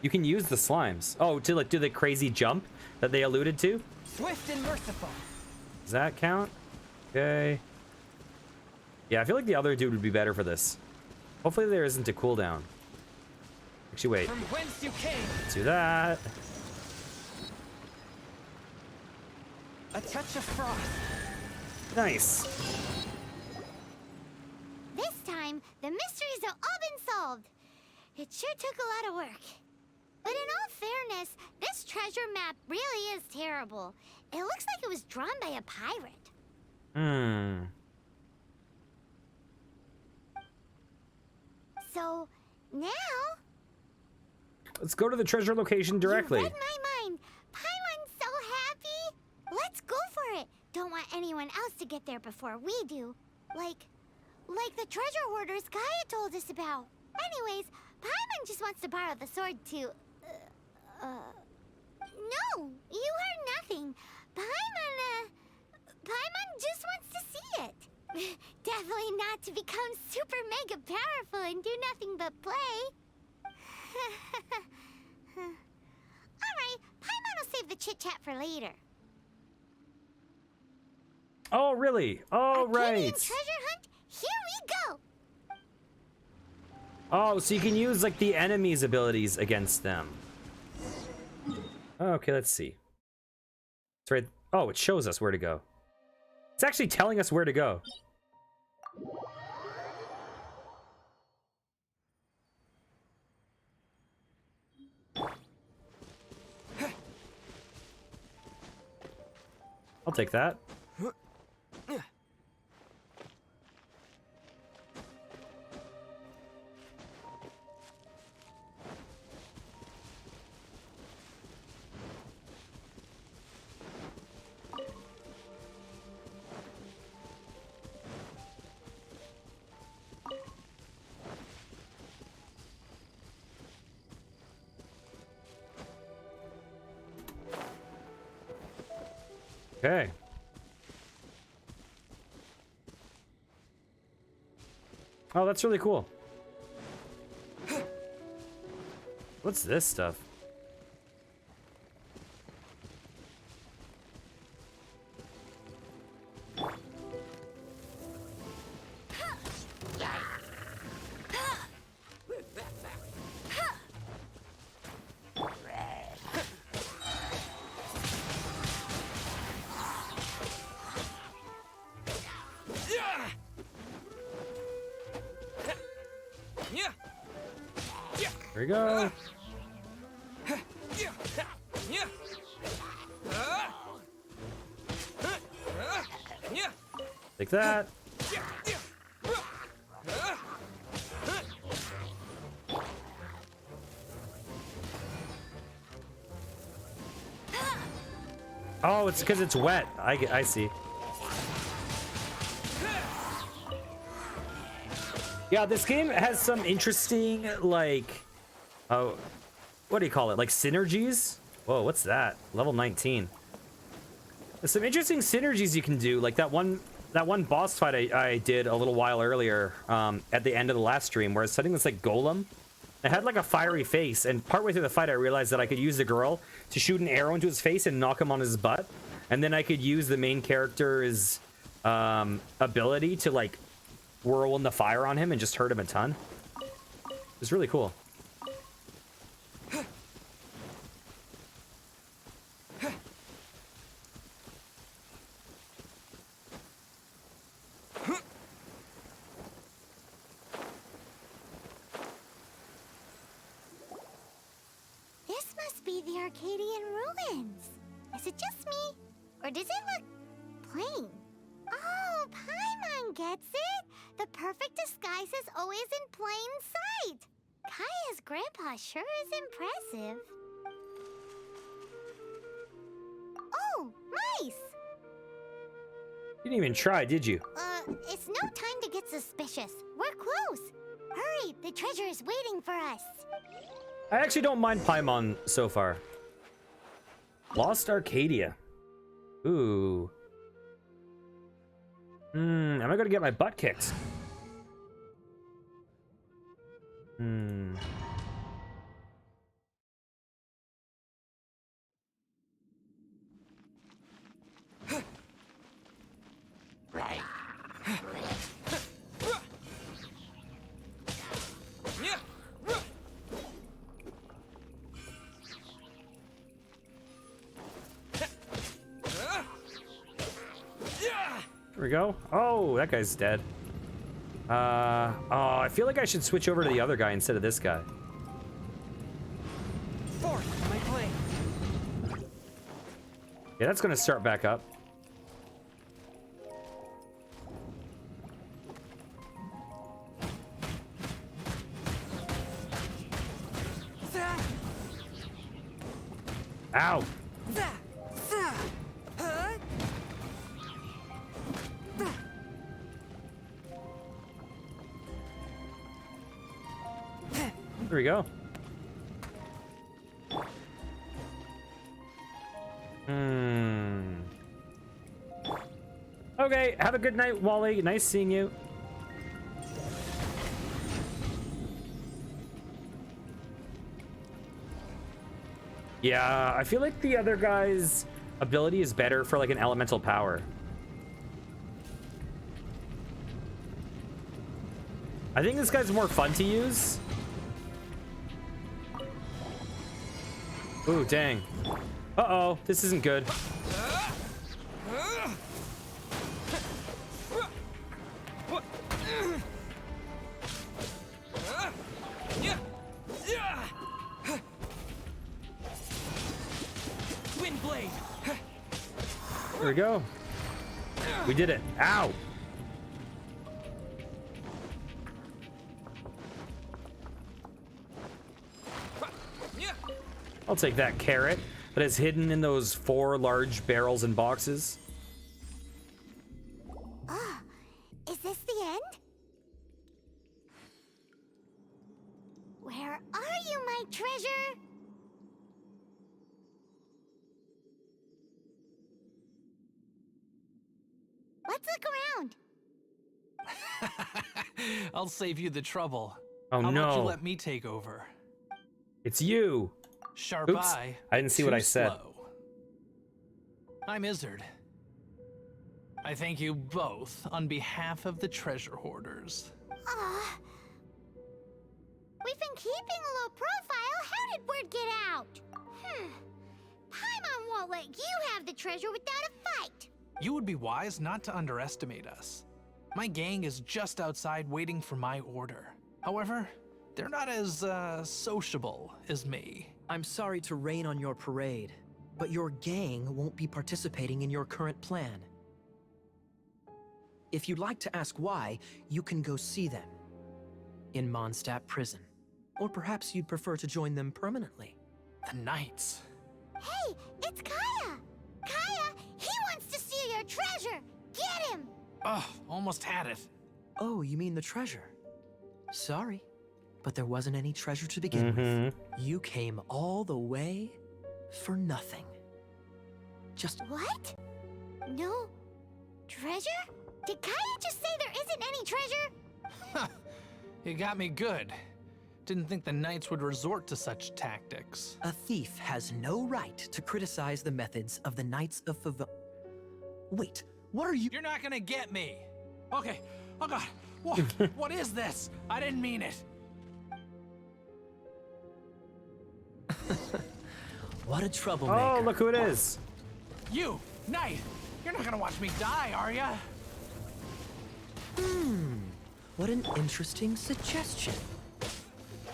You can use the slimes. Oh, to like do the crazy jump that they alluded to. Swift and merciful. Does that count? Okay. Yeah, I feel like the other dude would be better for this. Hopefully there isn't a cooldown. Actually, wait. From whence you came. Let's do that. A touch of frost. Nice. This time, the mysteries have all been solved. It sure took a lot of work. But in all fairness, this treasure map really is terrible. It looks like it was drawn by a pirate. Hmm. So, now... Let's go to the treasure location directly. You read my mind. Paimon's so happy. Let's go for it. Don't want anyone else to get there before we do. Like the treasure hoarders Gaia told us about. Anyways, Paimon just wants to borrow the sword to... No, you heard nothing. Paimon just wants to see it. Definitely not to become super mega powerful and do nothing but play. Alright, Paimon will save the chit-chat for later. Oh, really? Oh, Arcadian right. treasure hunt? Here we go! Oh, so you can use like the enemy's abilities against them. Okay, let's see. It's right. Oh, it shows us where to go. It's actually telling us where to go. I'll take that. Okay. Oh, that's really cool. What's this stuff? Here we go. Take that. Oh, it's because it's wet. I see. Yeah, this game has some interesting, like, oh, what do you call it? Like synergies? Whoa, what's that? Level 19. There's some interesting synergies you can do, like that one boss fight I did a little while earlier at the end of the last stream, where I was setting this like golem. It had like a fiery face, and partway through the fight I realized that I could use the girl to shoot an arrow into his face and knock him on his butt, and then I could use the main character's ability to like whirl in the fire on him and just hurt him a ton. It's really cool. be the Arcadian ruins. Is it just me? Or does it look plain? Oh, Paimon gets it! The perfect disguise is always in plain sight! Kaya's grandpa sure is impressive. Oh, mice! You didn't even try, did you? It's no time to get suspicious. We're close. Hurry, the treasure is waiting for us. I actually don't mind Paimon so far. Lost Arcadia. Ooh. Am I gonna get my butt kicked? Right. Here we go. Oh, that guy's dead. Oh, I feel like I should switch over to the other guy instead of this guy. Fourth, my plane. Yeah, that's gonna start back up. Ow! There we go. Okay, have a good night, Wally. Nice seeing you. Yeah, I feel like the other guy's ability is better for like an elemental power. I think this guy's more fun to use. Ooh, dang. Uh-oh, this isn't good. Wind blade. There we go. We did it. Ow. I'll take that carrot that is hidden in those 4 large barrels and boxes. Is this the end? Where are you, my treasure? Let's look around. I'll save you the trouble. Oh, How about you no. let me take over? It's you. Sharp Oops. eye. I didn't see what too I said. slow. I'm Izzard. I thank you both on behalf of the treasure hoarders. We've been keeping a low profile. How did word get out? Paimon won't let you have the treasure without a fight. You would be wise not to underestimate us. My gang is just outside waiting for my order. However, they're not as sociable as me. I'm sorry to rain on your parade, but your gang won't be participating in your current plan. If you'd like to ask why, you can go see them in Mondstadt prison. Or perhaps you'd prefer to join them permanently. The Knights. Hey, it's Kaya! Kaya, he wants to steal your treasure! Get him! Ugh, almost had it. Oh, you mean the treasure? Sorry, but there wasn't any treasure to begin with. You came all the way for nothing. Just What? No treasure? Did Kaya just say there isn't any treasure? You got me good. Didn't think the Knights would resort to such tactics. a thief has no right to criticize the methods of the Knights of Wait, what are you? You're not gonna get me. Okay. Oh God. What? What is this? I didn't mean it. What a troublemaker. Oh, look who it is. You, Knight. You're not gonna watch me die, are ya? What an interesting suggestion.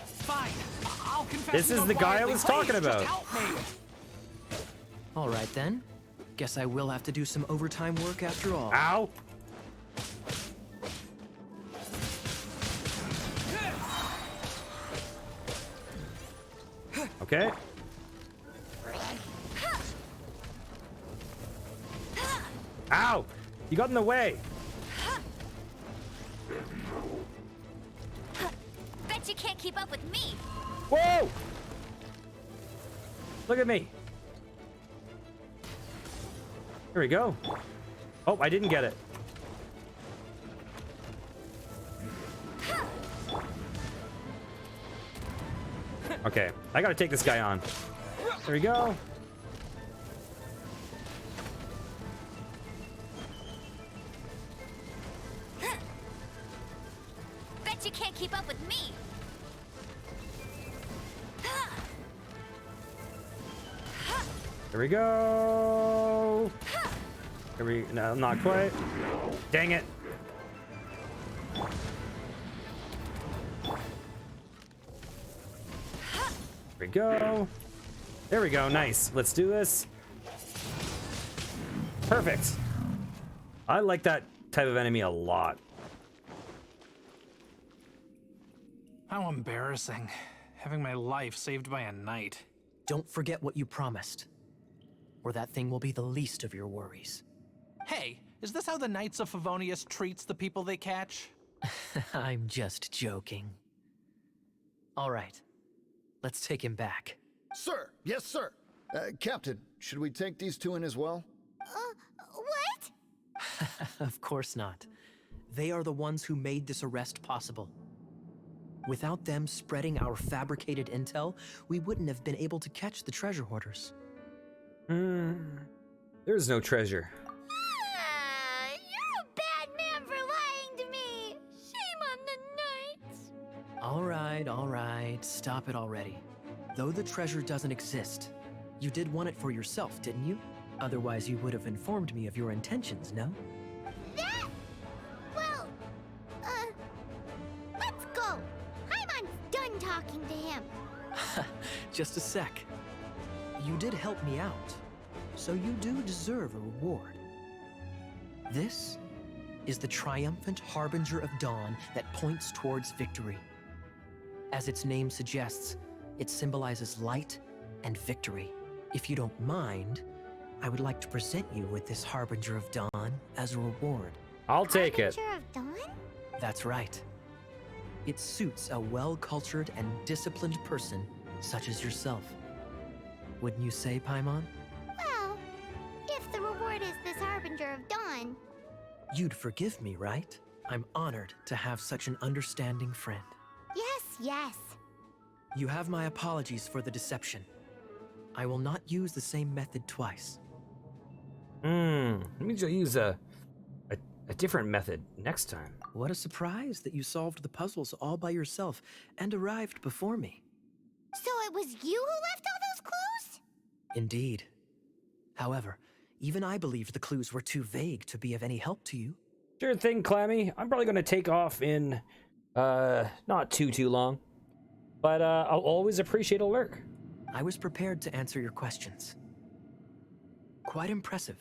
Fine. I'll now confessing This is to the guy I Riley. was talking Please, just about. help me. All right then. Guess I will have to do some overtime work after all. Ow! Okay. Ow! You got in the way. Bet you can't keep up with me. Whoa! Look at me. Here we go. Oh, I didn't get it. Okay, I gotta take this guy on. There we go. Bet you can't keep up with me. Here we go. Here we no, not quite. Dang it. Here we go. There we go. Nice. Let's do this. Perfect. I like that type of enemy a lot. How embarrassing. Having my life saved by a knight. Don't forget what you promised, or that thing will be the least of your worries. Hey, is this how the Knights of Favonius treats the people they catch? I'm just joking. All right, let's take him back. Sir, yes, sir. Captain, should we take these two in as well? What? Of course not. They are the ones who made this arrest possible. Without them spreading our fabricated intel, we wouldn't have been able to catch the treasure hoarders. There's no treasure. You're a bad man for lying to me. Shame on the knights. All right, stop it already. Though the treasure doesn't exist, you did want it for yourself, didn't you? Otherwise, you would have informed me of your intentions, no? That? Well, let's go. Paimon's done talking to him. Just a sec. You did help me out, so you do deserve a reward. This is the triumphant harbinger of dawn that points towards victory. As its name suggests, it symbolizes light and victory. If you don't mind, I would like to present you with this harbinger of dawn as a reward. I'll take it. Harbinger of dawn? That's right. It suits a well-cultured and disciplined person such as yourself. Wouldn't you say, Paimon? Well, if the reward is this harbinger of dawn. You'd forgive me, right? I'm honored to have such an understanding friend. Yes, yes. You have my apologies for the deception. I will not use the same method twice. Let me just use a different method next time. What a surprise that you solved the puzzles all by yourself and arrived before me. So it was you who left all those clues? Indeed. However, even I believed the clues were too vague to be of any help to you. Sure thing, Clammy. I'm probably gonna take off in not too long. But I'll always appreciate a lurk. I was prepared to answer your questions. Quite impressive.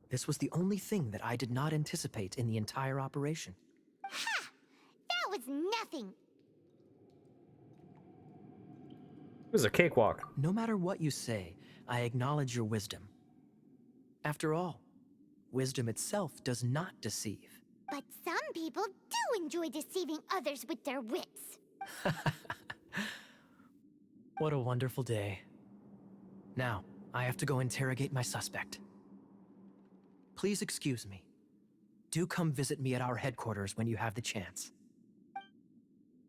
This was the only thing that I did not anticipate in the entire operation. Ha! That was nothing. It was a cakewalk. No matter what you say, I acknowledge your wisdom. After all, wisdom itself does not deceive. But some people do enjoy deceiving others with their wits. What a wonderful day. Now, I have to go interrogate my suspect. Please excuse me. Do come visit me at our headquarters when you have the chance.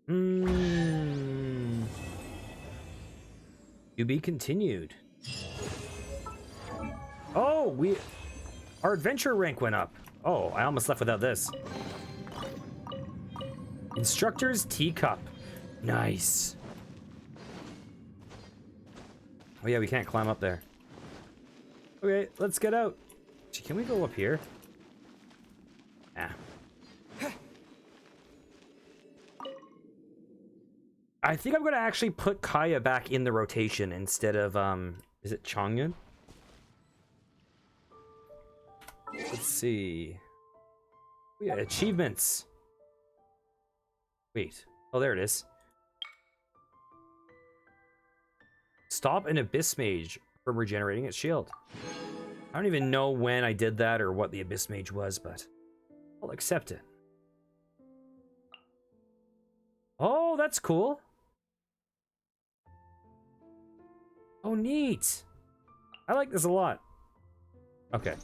To be continued. Oh, our adventure rank went up. Oh, I almost left without this. Instructor's teacup. Nice. Oh yeah, we can't climb up there. Okay, let's get out. Can we go up here? Nah. I think I'm gonna actually put Kaya back in the rotation instead of is it Chongyun? Let's see. We got achievements. Wait. Oh, there it is. Stop an Abyss Mage from regenerating its shield. I don't even know when I did that or what the Abyss Mage was, but I'll accept it. Oh, that's cool. Oh, neat. I like this a lot. Okay.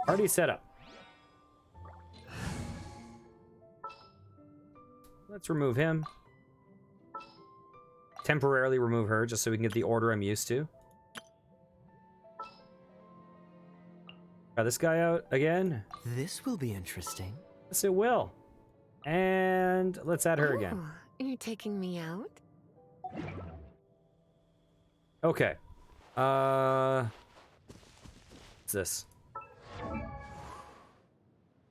Party set up. Let's remove him. Temporarily remove her just so we can get the order I'm used to. Try this guy out again. This will be interesting. Yes, it will. And let's add her again. Are you taking me out? Okay. What's this?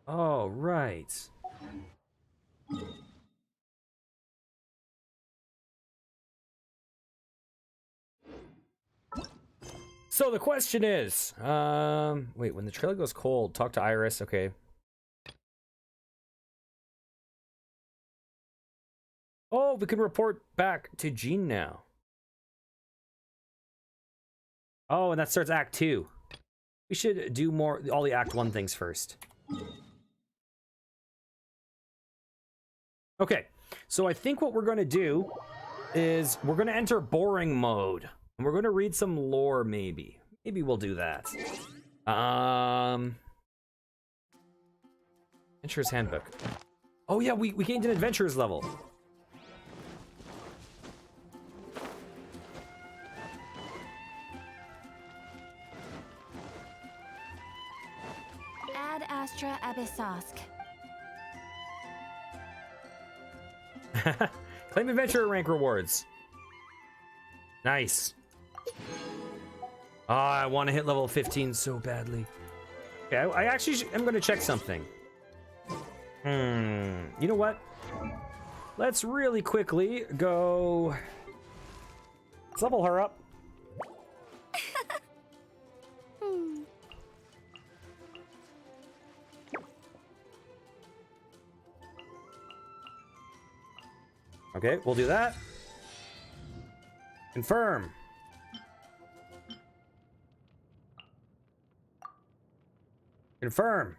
Oh, right. So the question is, wait, when the trail goes cold, talk to Iris, okay. Oh, we can report back to Jean now. Oh, and that starts Act 2. We should do all the Act 1 things first. Okay, so I think what we're going to do is we're going to enter boring mode. And we're going to read some lore, maybe. Maybe we'll do that. Adventurer's Handbook. Oh yeah, we gained an Adventurer's level. Ad Astra Abyssosk. Claim Adventurer rank rewards. Nice. Oh, I want to hit level 15 so badly. Okay, I actually am going to check something. You know what? Let's really quickly go... Let's level her up. Okay, we'll do that. Confirm. Confirm.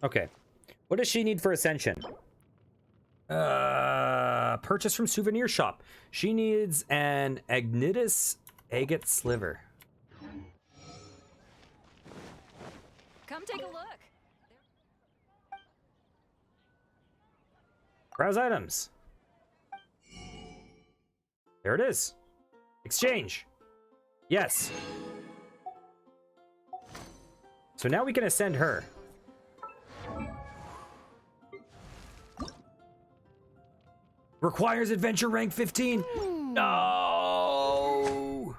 Okay. What does she need for Ascension? Purchase from souvenir shop. She needs an Agnitis agate sliver. Come take a look. Browse items. There it is. Exchange. Yes. So now we can ascend her. Requires adventure rank 15. No.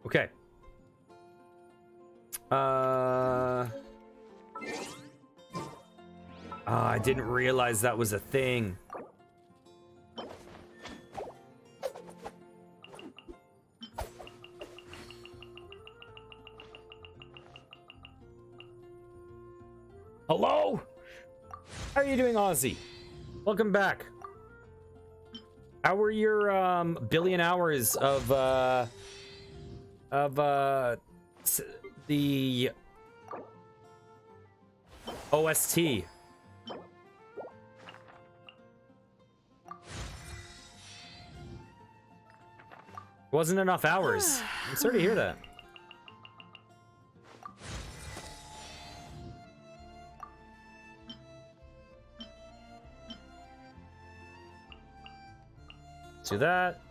Okay. I didn't realize that was a thing. Hello? How are you doing, Ozzy? Welcome back. How were your billion hours of the OST? Wasn't enough hours. I'm sorry to hear that. Do that.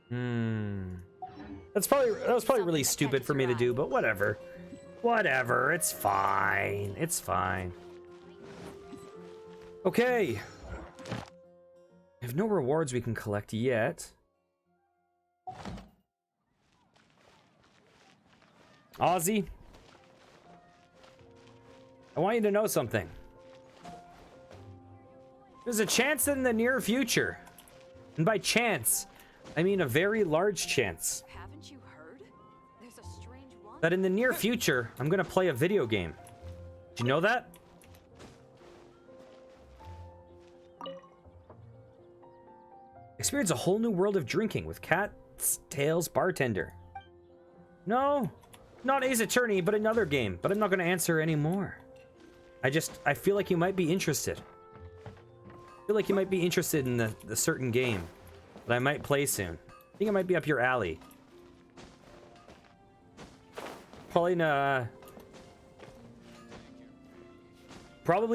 That was probably really stupid for me to do, but whatever. Whatever, it's fine. It's fine. Okay. have no rewards we can collect yet. Ozzy, I want you to know something. There's a chance in the near future, and by chance, I mean a very large chance, Haven't you heard? There's a strange one. that in the near future, I'm gonna play a video game. Did you know that? Experience a whole new world of drinking with Cat's Tails Bartender. No, not Ace Attorney, but another game. But I'm not going to answer anymore. I feel like you might be interested. I feel like you might be interested in the certain game that I might play soon. I think it might be up your alley. Probably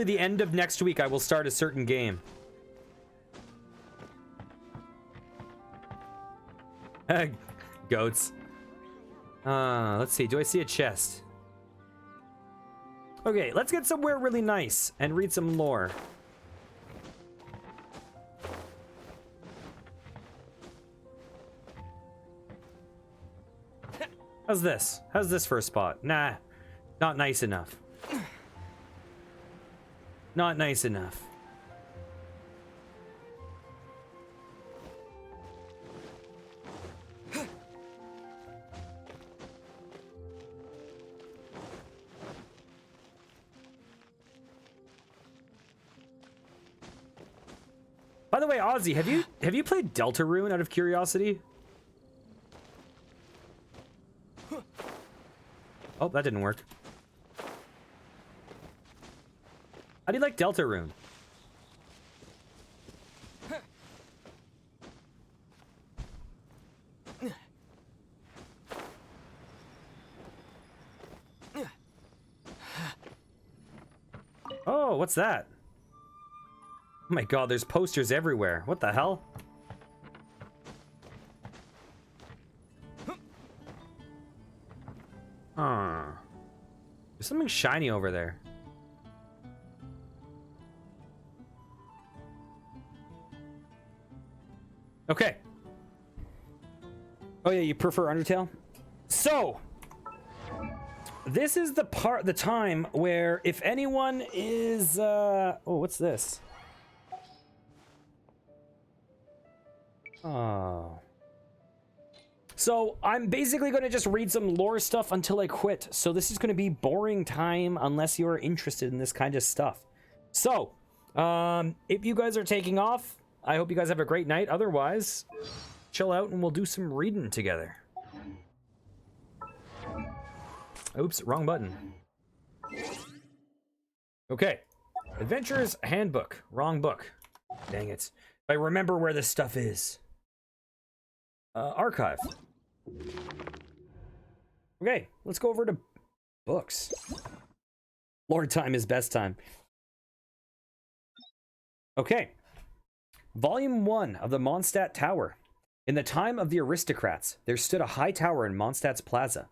the end of next week I will start a certain game. Goats. Let's see. Do I see a chest? Okay, let's get somewhere really nice and read some lore. How's this? How's this for a spot? Nah, not nice enough. Not nice enough. By the way, Ozzy, have you played Deltarune out of curiosity? Oh, that didn't work. How do you like Deltarune? Oh, what's that? Oh my god, there's posters everywhere. What the hell? Huh. There's something shiny over there. Okay. Oh yeah, you prefer Undertale? So, this is the time where if anyone is oh, what's this? Oh. So I'm basically going to just read some lore stuff until I quit. So this is going to be boring time unless you're interested in this kind of stuff. So, if you guys are taking off, I hope you guys have a great night. Otherwise, chill out and we'll do some reading together. Oops, wrong button. Okay. Adventurer's Handbook. Wrong book. Dang it. If I remember where this stuff is. Archive. Okay, let's go over to books. Lord time is best time. Okay. Volume 1 of the Mondstadt Tower. In the time of the aristocrats, there stood a high tower in Mondstadt's plaza.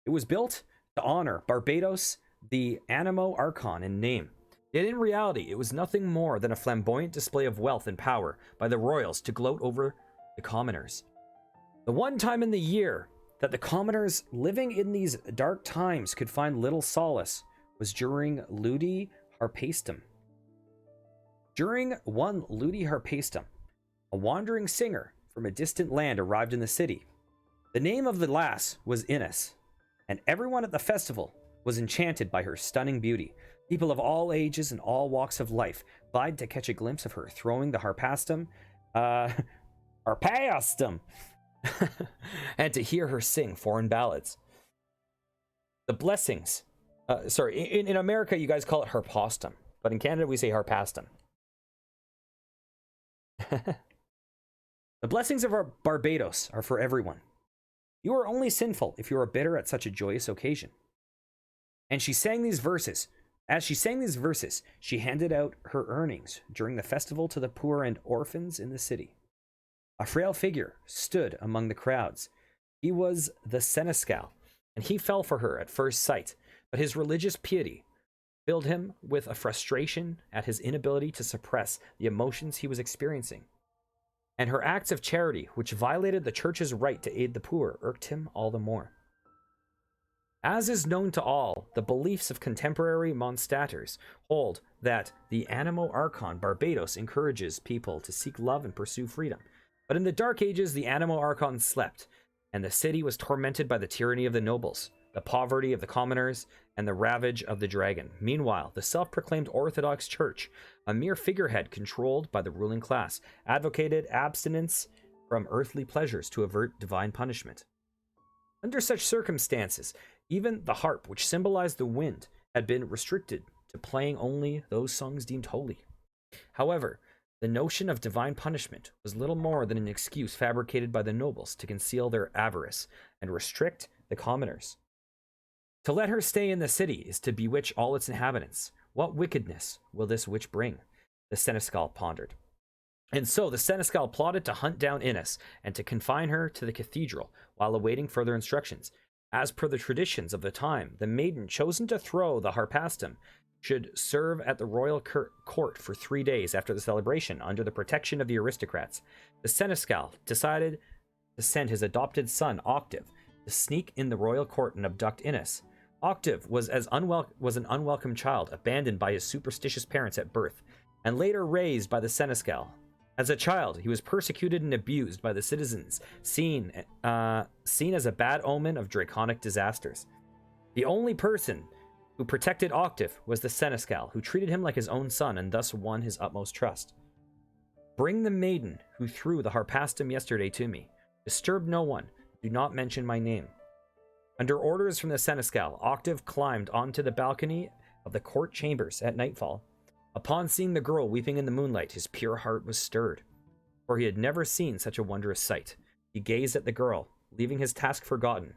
It was built to honor Barbados, the Animo Archon in name. Yet in reality, it was nothing more than a flamboyant display of wealth and power by the royals to gloat over the commoners. The one time in the year that the commoners living in these dark times could find little solace was during Ludi Harpastum. During one Ludi Harpastum, a wandering singer from a distant land arrived in the city. The name of the lass was Ines, and everyone at the festival was enchanted by her stunning beauty. People of all ages and all walks of life vied to catch a glimpse of her throwing the harpastum, harpastum, and to hear her sing foreign ballads. The blessings, in America you guys call it harpastum, but in Canada we say harpastum. The blessings of our Barbados are for everyone. You are only sinful if you are bitter at such a joyous occasion. And she sang these verses. As she sang these verses, she handed out her earnings during the festival to the poor and orphans in the city. A frail figure stood among the crowds. He was the seneschal, and he fell for her at first sight, but his religious piety filled him with a frustration at his inability to suppress the emotions he was experiencing. and her acts of charity, which violated the church's right to aid the poor, irked him all the more. As is known to all, the beliefs of contemporary Mondstadters hold that the Animo Archon Barbados encourages people to seek love and pursue freedom. But in the Dark Ages, the Animo Archon slept, and the city was tormented by the tyranny of the nobles, the poverty of the commoners, and the ravage of the dragon. Meanwhile, the self-proclaimed Orthodox Church, a mere figurehead controlled by the ruling class, advocated abstinence from earthly pleasures to avert divine punishment. Under such circumstances, even the harp, which symbolized the wind, had been restricted to playing only those songs deemed holy. However, the notion of divine punishment was little more than an excuse fabricated by the nobles to conceal their avarice and restrict the commoners. To let her stay in the city is to bewitch all its inhabitants. What wickedness will this witch bring? The Seneschal pondered. And so the Seneschal plotted to hunt down Innes and to confine her to the cathedral while awaiting further instructions. As per the traditions of the time, the maiden chosen to throw the harpastum should serve at the royal court for 3 days after the celebration under the protection of the aristocrats. The Seneschal decided to send his adopted son, Octave, to sneak in the royal court and abduct Innes. Octave was an unwelcome child, abandoned by his superstitious parents at birth, and later raised by the Seneschal. As a child, he was persecuted and abused by the citizens, seen as a bad omen of draconic disasters. The only person who protected Octave was the Seneschal, who treated him like his own son and thus won his utmost trust. Bring the maiden who threw the harpastum yesterday to me. Disturb no one. Do not mention my name. Under orders from the Seneschal, Octave climbed onto the balcony of the court chambers at nightfall. Upon seeing the girl weeping in the moonlight, his pure heart was stirred, for he had never seen such a wondrous sight. He gazed at the girl, leaving his task forgotten,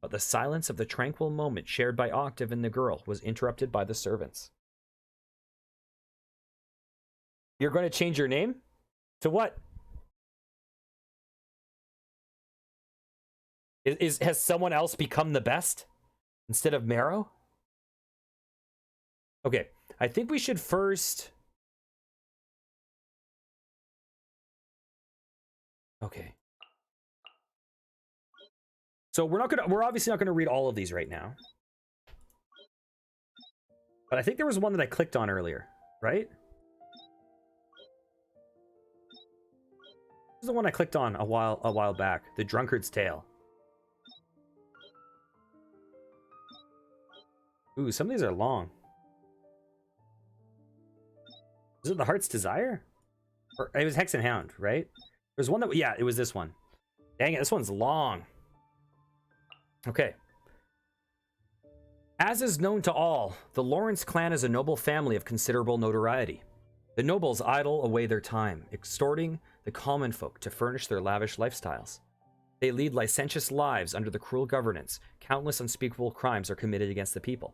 but the silence of the tranquil moment shared by Octave and the girl was interrupted by the servants. You're going to change your name? To what? Has someone else become the best instead of Marrow? Okay, I think we should first... Okay. So we're obviously not gonna read all of these right now. But I think there was one that I clicked on earlier, right? This is the one I clicked on a while back, The Drunkard's Tale. Ooh, some of these are long. Is it The Heart's Desire? Or it was Hex and Hound, right? There's one that, yeah, it was this one. Dang it, this one's long. Okay. As is known to all, the Lawrence clan is a noble family of considerable notoriety. The nobles idle away their time, extorting the common folk to furnish their lavish lifestyles. They lead licentious lives under the cruel governance. Countless unspeakable crimes are committed against the people.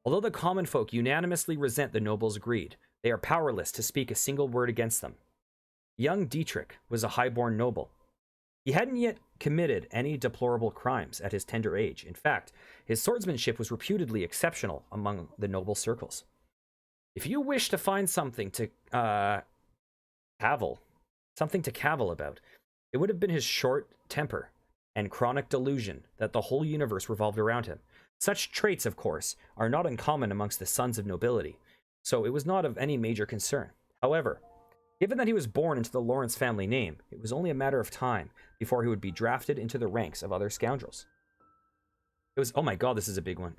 Although the common folk unanimously resent the nobles' greed, they are powerless to speak a single word against them. Young Dietrich was a high-born noble. He hadn't yet committed any deplorable crimes at his tender age. In fact, his swordsmanship was reputedly exceptional among the noble circles. If you wish to find something to cavil about, it would have been his short temper and chronic delusion that the whole universe revolved around him. Such traits, of course, are not uncommon amongst the sons of nobility, so it was not of any major concern. However, given that he was born into the Lawrence family name, it was only a matter of time before he would be drafted into the ranks of other scoundrels. It was, oh my god, this is a big one.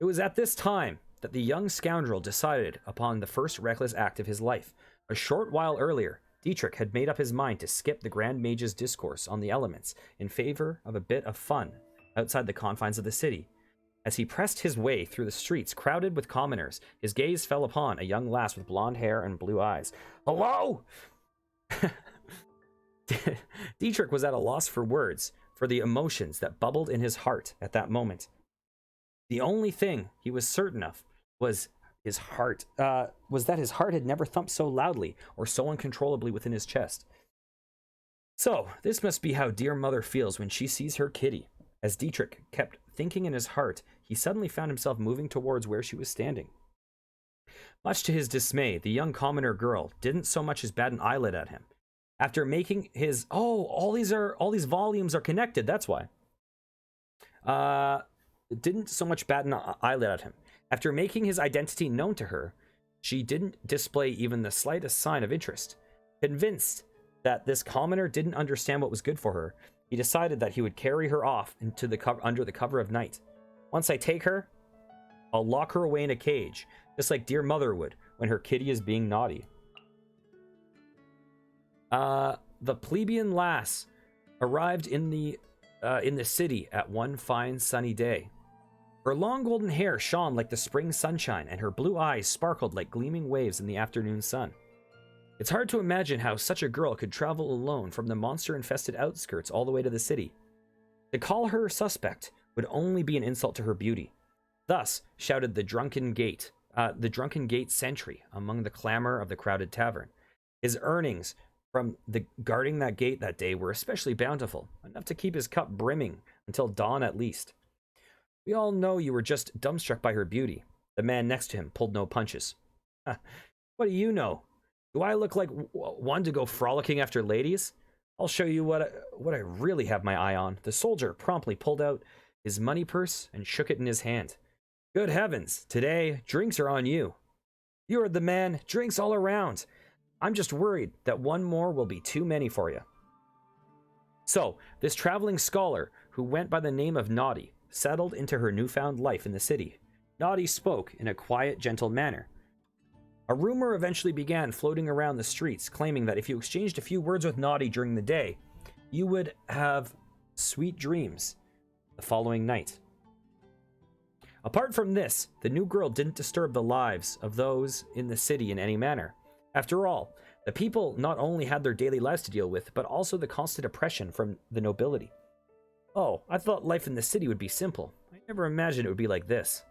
It was at this time that the young scoundrel decided upon the first reckless act of his life. A short while earlier, Dietrich had made up his mind to skip the Grand Mage's discourse on the elements in favor of a bit of fun outside the confines of the city. As he pressed his way through the streets crowded with commoners, his gaze fell upon a young lass with blonde hair and blue eyes. Hello! Dietrich was at a loss for words, for the emotions that bubbled in his heart at that moment. The only thing he was certain of was that his heart had never thumped so loudly or so uncontrollably within his chest. So, this must be how dear mother feels when she sees her kitty. As Dietrich kept thinking in his heart, he suddenly found himself moving towards where she was standing. Much to his dismay, the young commoner girl didn't so much as bat an eyelid at him. After making his... Oh, all these volumes are connected. That's why. It didn't so much bat an eyelid at him. After making his identity known to her, she didn't display even the slightest sign of interest. Convinced that this commoner didn't understand what was good for her, he decided that he would carry her off into under the cover of night. Once I take her, I'll lock her away in a cage, just like dear mother would when her kitty is being naughty. The plebeian lass arrived in the city at one fine sunny day. Her long golden hair shone like the spring sunshine, and her blue eyes sparkled like gleaming waves in the afternoon sun. It's hard to imagine how such a girl could travel alone from the monster-infested outskirts all the way to the city. To call her suspect would only be an insult to her beauty. Thus shouted the drunken gate sentry among the clamor of the crowded tavern. His earnings from guarding that gate that day were especially bountiful, enough to keep his cup brimming until dawn at least. We all know you were just dumbstruck by her beauty. The man next to him pulled no punches. What do you know? Do I look like one to go frolicking after ladies? I'll show you what I really have my eye on. The soldier promptly pulled out his money purse and shook it in his hand. Good heavens, today drinks are on you. You are the man, drinks all around. I'm just worried that one more will be too many for you. So, this traveling scholar, who went by the name of Naughty, settled into her newfound life in the city. Naughty spoke in a quiet, gentle manner. A rumor eventually began floating around the streets, claiming that if you exchanged a few words with Naughty during the day, you would have sweet dreams the following night. Apart from this, the new girl didn't disturb the lives of those in the city in any manner. After all, the people not only had their daily lives to deal with, but also the constant oppression from the nobility. Oh, I thought life in the city would be simple. I never imagined it would be like this.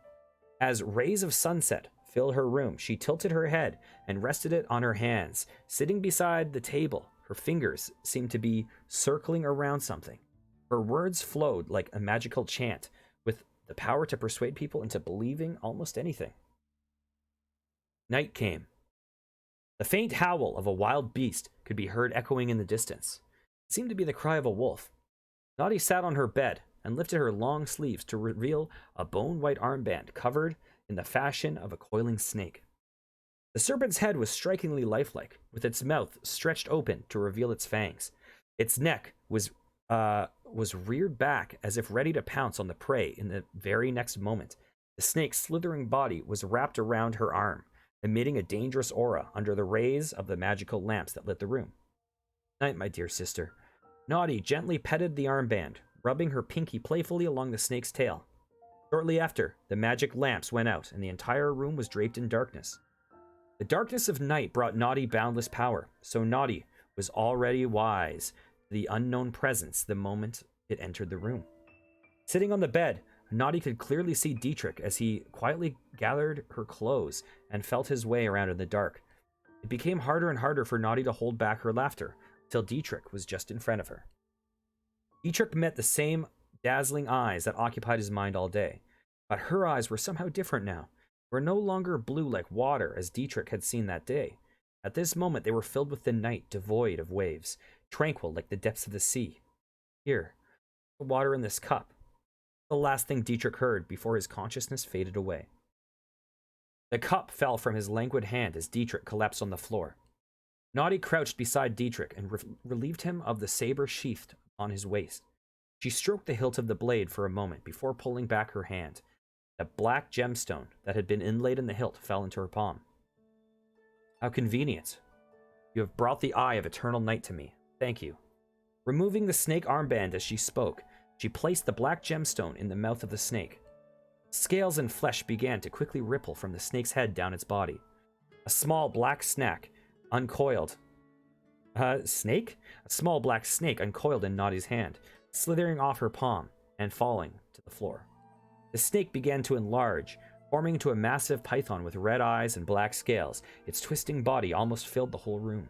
As rays of sunset filled her room, she tilted her head and rested it on her hands. Sitting beside the table, her fingers seemed to be circling around something. Her words flowed like a magical chant, with the power to persuade people into believing almost anything. Night came. The faint howl of a wild beast could be heard echoing in the distance. It seemed to be the cry of a wolf. Naughty sat on her bed and lifted her long sleeves to reveal a bone-white armband covered in the fashion of a coiling snake. The serpent's head was strikingly lifelike, with its mouth stretched open to reveal its fangs. Its neck was reared back as if ready to pounce on the prey in the very next moment. The snake's slithering body was wrapped around her arm, emitting a dangerous aura under the rays of the magical lamps that lit the room. Night, my dear sister. Naughty gently petted the armband, rubbing her pinky playfully along the snake's tail. Shortly after, the magic lamps went out, and the entire room was draped in darkness. The darkness of night brought Naughty boundless power, so Naughty was already wise to the unknown presence the moment it entered the room. Sitting on the bed, Naughty could clearly see Dietrich as he quietly gathered her clothes and felt his way around in the dark. It became harder and harder for Naughty to hold back her laughter, till Dietrich was just in front of her. Dietrich met the same dazzling eyes that occupied his mind all day, but her eyes were somehow different now. They were no longer blue like water as Dietrich had seen that day. At this moment they were filled with the night, devoid of waves, tranquil like the depths of the sea. Here, the water in this cup. The last thing Dietrich heard before his consciousness faded away. The cup fell from his languid hand as Dietrich collapsed on the floor. Naughty crouched beside Dietrich and relieved him of the saber sheathed on his waist. She stroked the hilt of the blade for a moment before pulling back her hand. The black gemstone that had been inlaid in the hilt fell into her palm. How convenient. You have brought the eye of eternal night to me. Thank you. Removing the snake armband as she spoke, she placed the black gemstone in the mouth of the snake. Scales and flesh began to quickly ripple from the snake's head down its body. A small black snake uncoiled. Snake? A small black snake uncoiled in Naughty's hand, slithering off her palm and falling to the floor. The snake began to enlarge, forming into a massive python with red eyes and black scales. Its twisting body almost filled the whole room.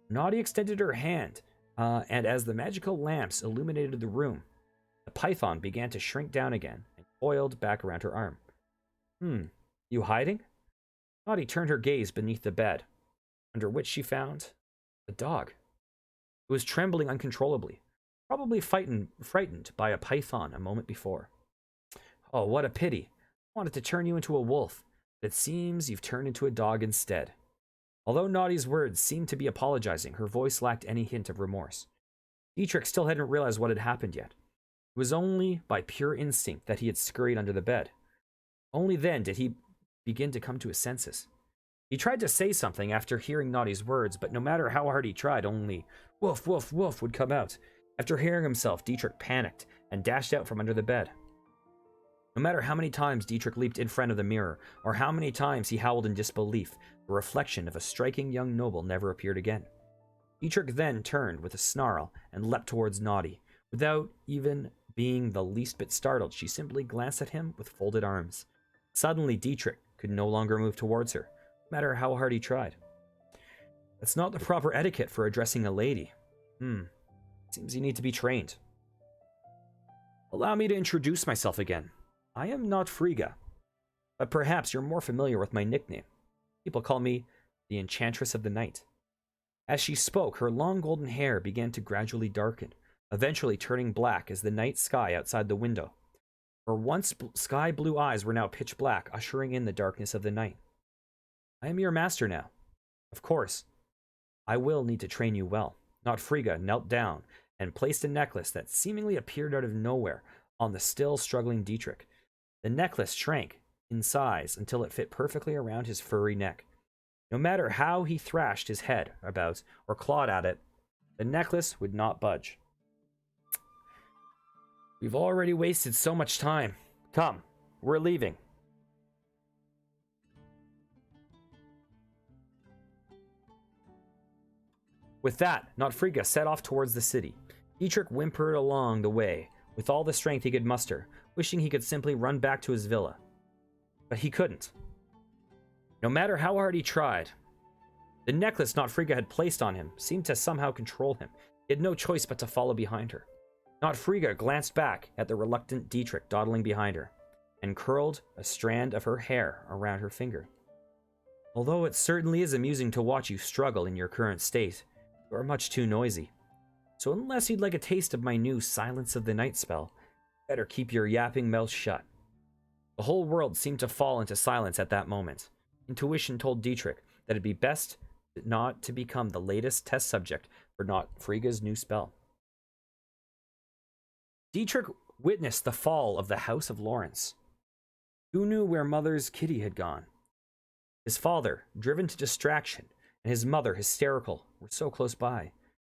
Naughty extended her hand, and as the magical lamps illuminated the room, the python began to shrink down again and coiled back around her arm. You hiding? Naughty turned her gaze beneath the bed, under which she found a dog. It was trembling uncontrollably, probably frightened by a python a moment before. Oh, what a pity. I wanted to turn you into a wolf, but it seems you've turned into a dog instead. Although Naughty's words seemed to be apologizing, her voice lacked any hint of remorse. Dietrich still hadn't realized what had happened yet. It was only by pure instinct that he had scurried under the bed. Only then did he begin to come to his senses. He tried to say something after hearing Naughty's words, but no matter how hard he tried, only woof, woof, woof would come out. After hearing himself, Dietrich panicked and dashed out from under the bed. No matter how many times Dietrich leaped in front of the mirror, or how many times he howled in disbelief, the reflection of a striking young noble never appeared again. Dietrich then turned with a snarl and leapt towards Naughty. Without even being the least bit startled, she simply glanced at him with folded arms. Suddenly, Dietrich could no longer move towards her, no matter how hard he tried. That's not the proper etiquette for addressing a lady. Seems you need to be trained. Allow me to introduce myself again. I am not Frigga, but perhaps you're more familiar with my nickname. People call me the Enchantress of the Night. As she spoke, her long golden hair began to gradually darken, eventually turning black as the night sky outside the window. Her once sky blue eyes were now pitch black, ushering in the darkness of the night. I am your master now. Of course, I will need to train you well. Not Frigga knelt down and placed a necklace that seemingly appeared out of nowhere on the still struggling Dietrich. The necklace shrank in size until it fit perfectly around his furry neck. No matter how he thrashed his head about or clawed at it, the necklace would not budge. We've already wasted so much time. Come, we're leaving. With that, Notfrigga set off towards the city. Dietrich whimpered along the way with all the strength he could muster, wishing he could simply run back to his villa. But he couldn't. No matter how hard he tried, the necklace Notfrigga had placed on him seemed to somehow control him. He had no choice but to follow behind her. Notfrigga glanced back at the reluctant Dietrich dawdling behind her, and curled a strand of her hair around her finger. Although it certainly is amusing to watch you struggle in your current state, you are much too noisy. So unless you'd like a taste of my new Silence of the Night spell, better keep your yapping mouth shut. The whole world seemed to fall into silence at that moment. Intuition told Dietrich that it'd be best not to become the latest test subject for Notfrigga's new spell. Dietrich witnessed the fall of the House of Lawrence. Who knew where Mother's kitty had gone? His father, driven to distraction, and his mother, hysterical, were so close by,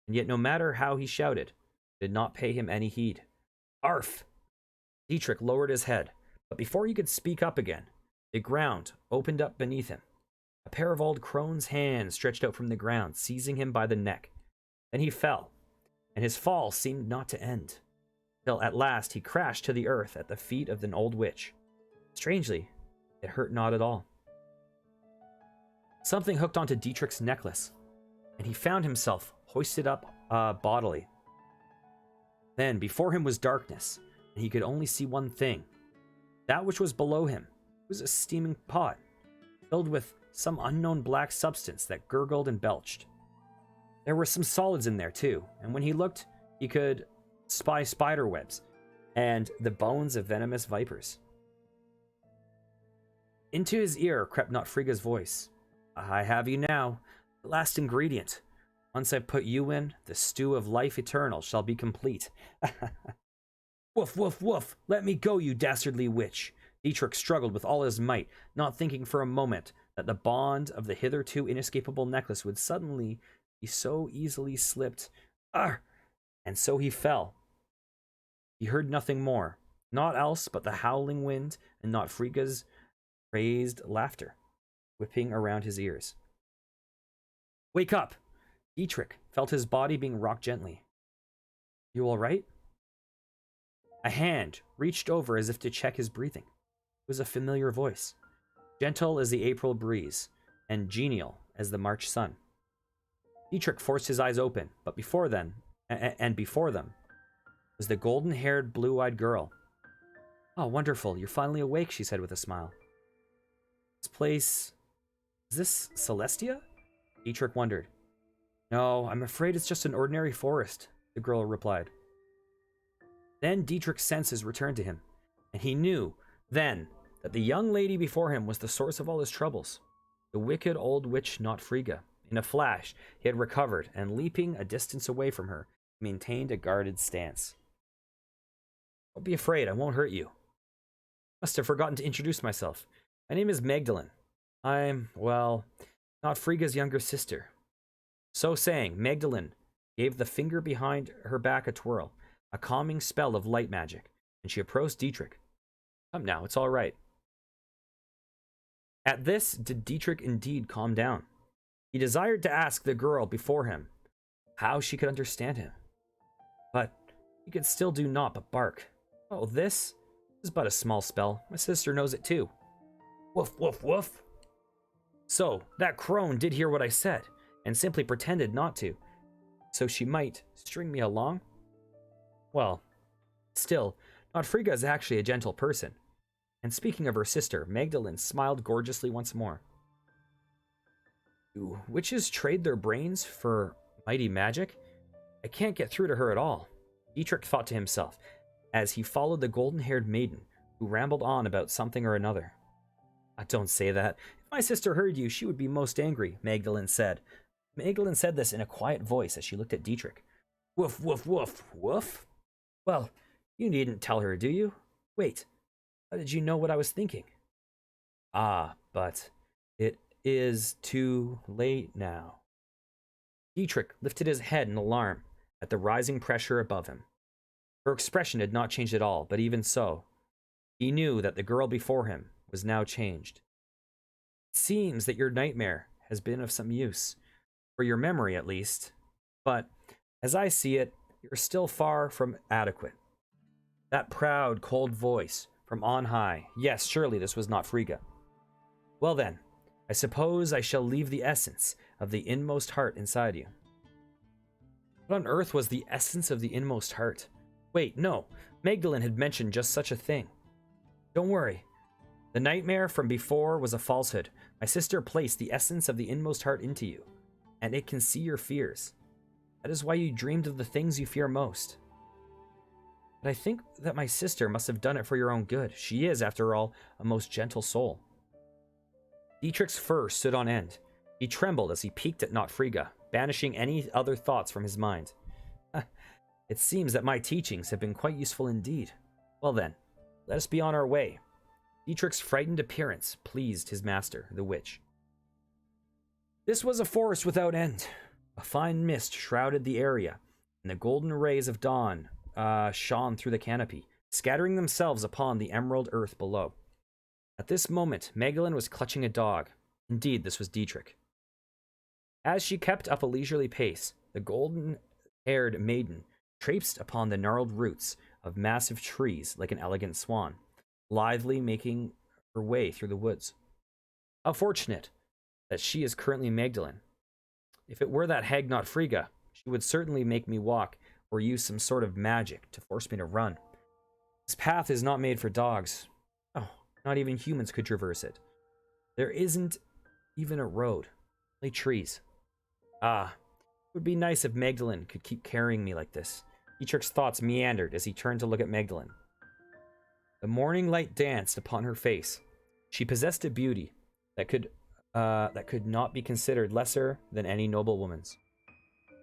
and yet no matter how he shouted, did not pay him any heed. Arf! Dietrich lowered his head, but before he could speak up again, the ground opened up beneath him. A pair of old crone's hands stretched out from the ground, seizing him by the neck. Then he fell, and his fall seemed not to end, till at last he crashed to the earth at the feet of an old witch. Strangely, it hurt not at all. Something hooked onto Dietrich's necklace, and he found himself hoisted up bodily. Then before him was darkness, and he could only see one thing. That which was below him was a steaming pot, filled with some unknown black substance that gurgled and belched. There were some solids in there too, and when he looked, he could spy spider webs and the bones of venomous vipers. Into his ear crept Notfrigga's voice. I have you now, the last ingredient. Once I put you in, the stew of life eternal shall be complete. Woof, woof, woof! Let me go, you dastardly witch! Dietrich struggled with all his might, not thinking for a moment that the bond of the hitherto inescapable necklace would suddenly be so easily slipped. Arr! And so he fell. He heard nothing more, naught else but the howling wind and Notfrigga's praised laughter whipping around his ears. Wake up! Dietrich felt his body being rocked gently. You all right? A hand reached over as if to check his breathing. It was a familiar voice, gentle as the April breeze, and genial as the March sun. Dietrich forced his eyes open, but before them was the golden-haired, blue-eyed girl. Oh, wonderful, you're finally awake, she said with a smile. This place... Is this Celestia? Dietrich wondered. No, I'm afraid it's just an ordinary forest, the girl replied. Then Dietrich's senses returned to him, and he knew then that the young lady before him was the source of all his troubles. The wicked old witch Notfriga. In a flash, he had recovered, and leaping a distance away from her, maintained a guarded stance. Don't be afraid, I won't hurt you. Must have forgotten to introduce myself. My name is Magdalene. I'm, well, Notfriga's younger sister. So saying, Magdalene gave the finger behind her back a twirl, a calming spell of light magic, and she approached Dietrich. Come now, it's all right. At this, did Dietrich indeed calm down. He desired to ask the girl before him how she could understand him, but he could still do naught but bark. Oh, this is but a small spell. My sister knows it too. Woof, woof, woof. So, that crone did hear what I said, and simply pretended not to, so she might string me along? Well, still, Notfriga is actually a gentle person. And speaking of her sister, Magdalene smiled gorgeously once more. Do witches trade their brains for mighty magic? I can't get through to her at all, Dietrich thought to himself, as he followed the golden-haired maiden, who rambled on about something or another. Don't say that. If my sister heard you, she would be most angry, Magdalene said. Magdalene said this in a quiet voice as she looked at Dietrich. Woof, woof, woof, woof? Well, you needn't tell her, do you? Wait, how did you know what I was thinking? Ah, but it is too late now. Dietrich lifted his head in alarm at the rising pressure above him. Her expression had not changed at all, but even so, he knew that the girl before him was now changed. It seems that your nightmare has been of some use, for your memory at least, but as I see it, you're still far from adequate. That proud, cold voice from on high. Yes, surely this was not Frigga. Well then, I suppose I shall leave the essence of the inmost heart inside you. What on earth was the essence of the inmost heart? Wait, no, Magdalene had mentioned just such a thing. Don't worry. The nightmare from before was a falsehood. My sister placed the essence of the inmost heart into you, and it can see your fears. That is why you dreamed of the things you fear most. But I think that my sister must have done it for your own good. She is, after all, a most gentle soul. Dietrich's fur stood on end. He trembled as he peeked at Notfriga, banishing any other thoughts from his mind. It seems that my teachings have been quite useful indeed. Well then, let us be on our way. Dietrich's frightened appearance pleased his master, the witch. This was a forest without end. A fine mist shrouded the area, and the golden rays of dawn shone through the canopy, scattering themselves upon the emerald earth below. At this moment, Magdalene was clutching a dog. Indeed, this was Dietrich. As she kept up a leisurely pace, the golden-haired maiden traipsed upon the gnarled roots of massive trees like an elegant swan, lithely making her way through the woods. How fortunate that she is currently Magdalene. If it were that hag Notfriga, she would certainly make me walk or use some sort of magic to force me to run. This path is not made for dogs. Oh, not even humans could traverse it. There isn't even a road, only trees. Ah, it would be nice if Magdalene could keep carrying me like this. Dietrich's thoughts meandered as he turned to look at Magdalene. The morning light danced upon her face. She possessed a beauty that could not be considered lesser than any noble woman's.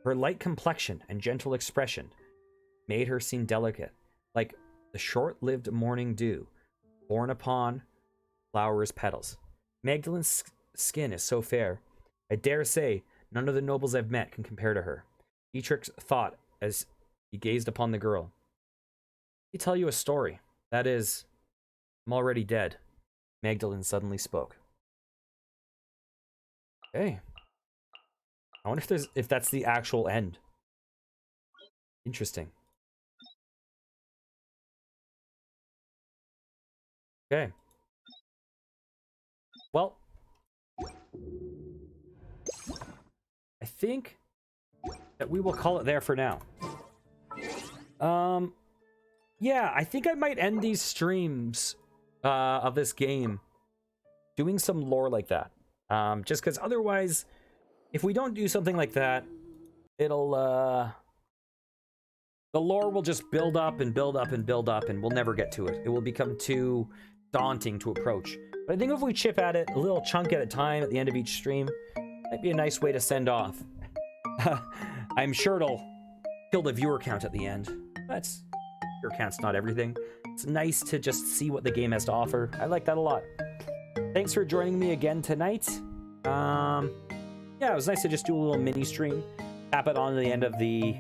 Her light complexion and gentle expression made her seem delicate, like the short-lived morning dew borne upon flowers' petals. Magdalene's skin is so fair, I dare say none of the nobles I've met can compare to her. Dietrich thought as he gazed upon the girl. Let me tell you a story. That is, I'm already dead. Magdalene suddenly spoke. Okay. I wonder if that's the actual end. Interesting. Okay. Well, I think that we will call it there for now. Yeah, I think I might end these streams of this game doing some lore like that. Just because otherwise, if we don't do something like that, it'll the lore will just build up and build up and build up, and we'll never get to it. It will become too daunting to approach. But I think if we chip at it a little chunk at a time at the end of each stream, might be a nice way to send off. I'm sure it'll kill the viewer count at the end. That's viewer count's not everything. It's nice to just see what the game has to offer. I like that a lot. Thanks for joining me again tonight. Yeah, it was nice to just do a little mini stream. Tap it on to the end of the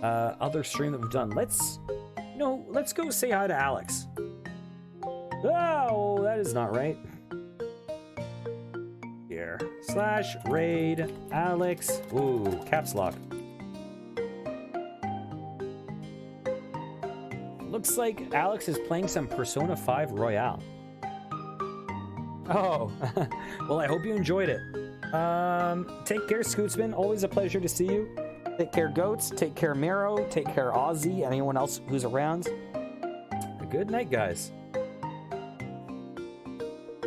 other stream that we've done. Let's go say hi to Alex. Oh, that is not right. Here. /raid Alex. Ooh, caps lock. Looks like Alex is playing some Persona 5 Royale. Oh, well, I hope you enjoyed it. Take care, Scootsman. Always a pleasure to see you. Take care, Goats. Take care, Miro. Take care, Ozzy. Anyone else who's around. Good night, guys.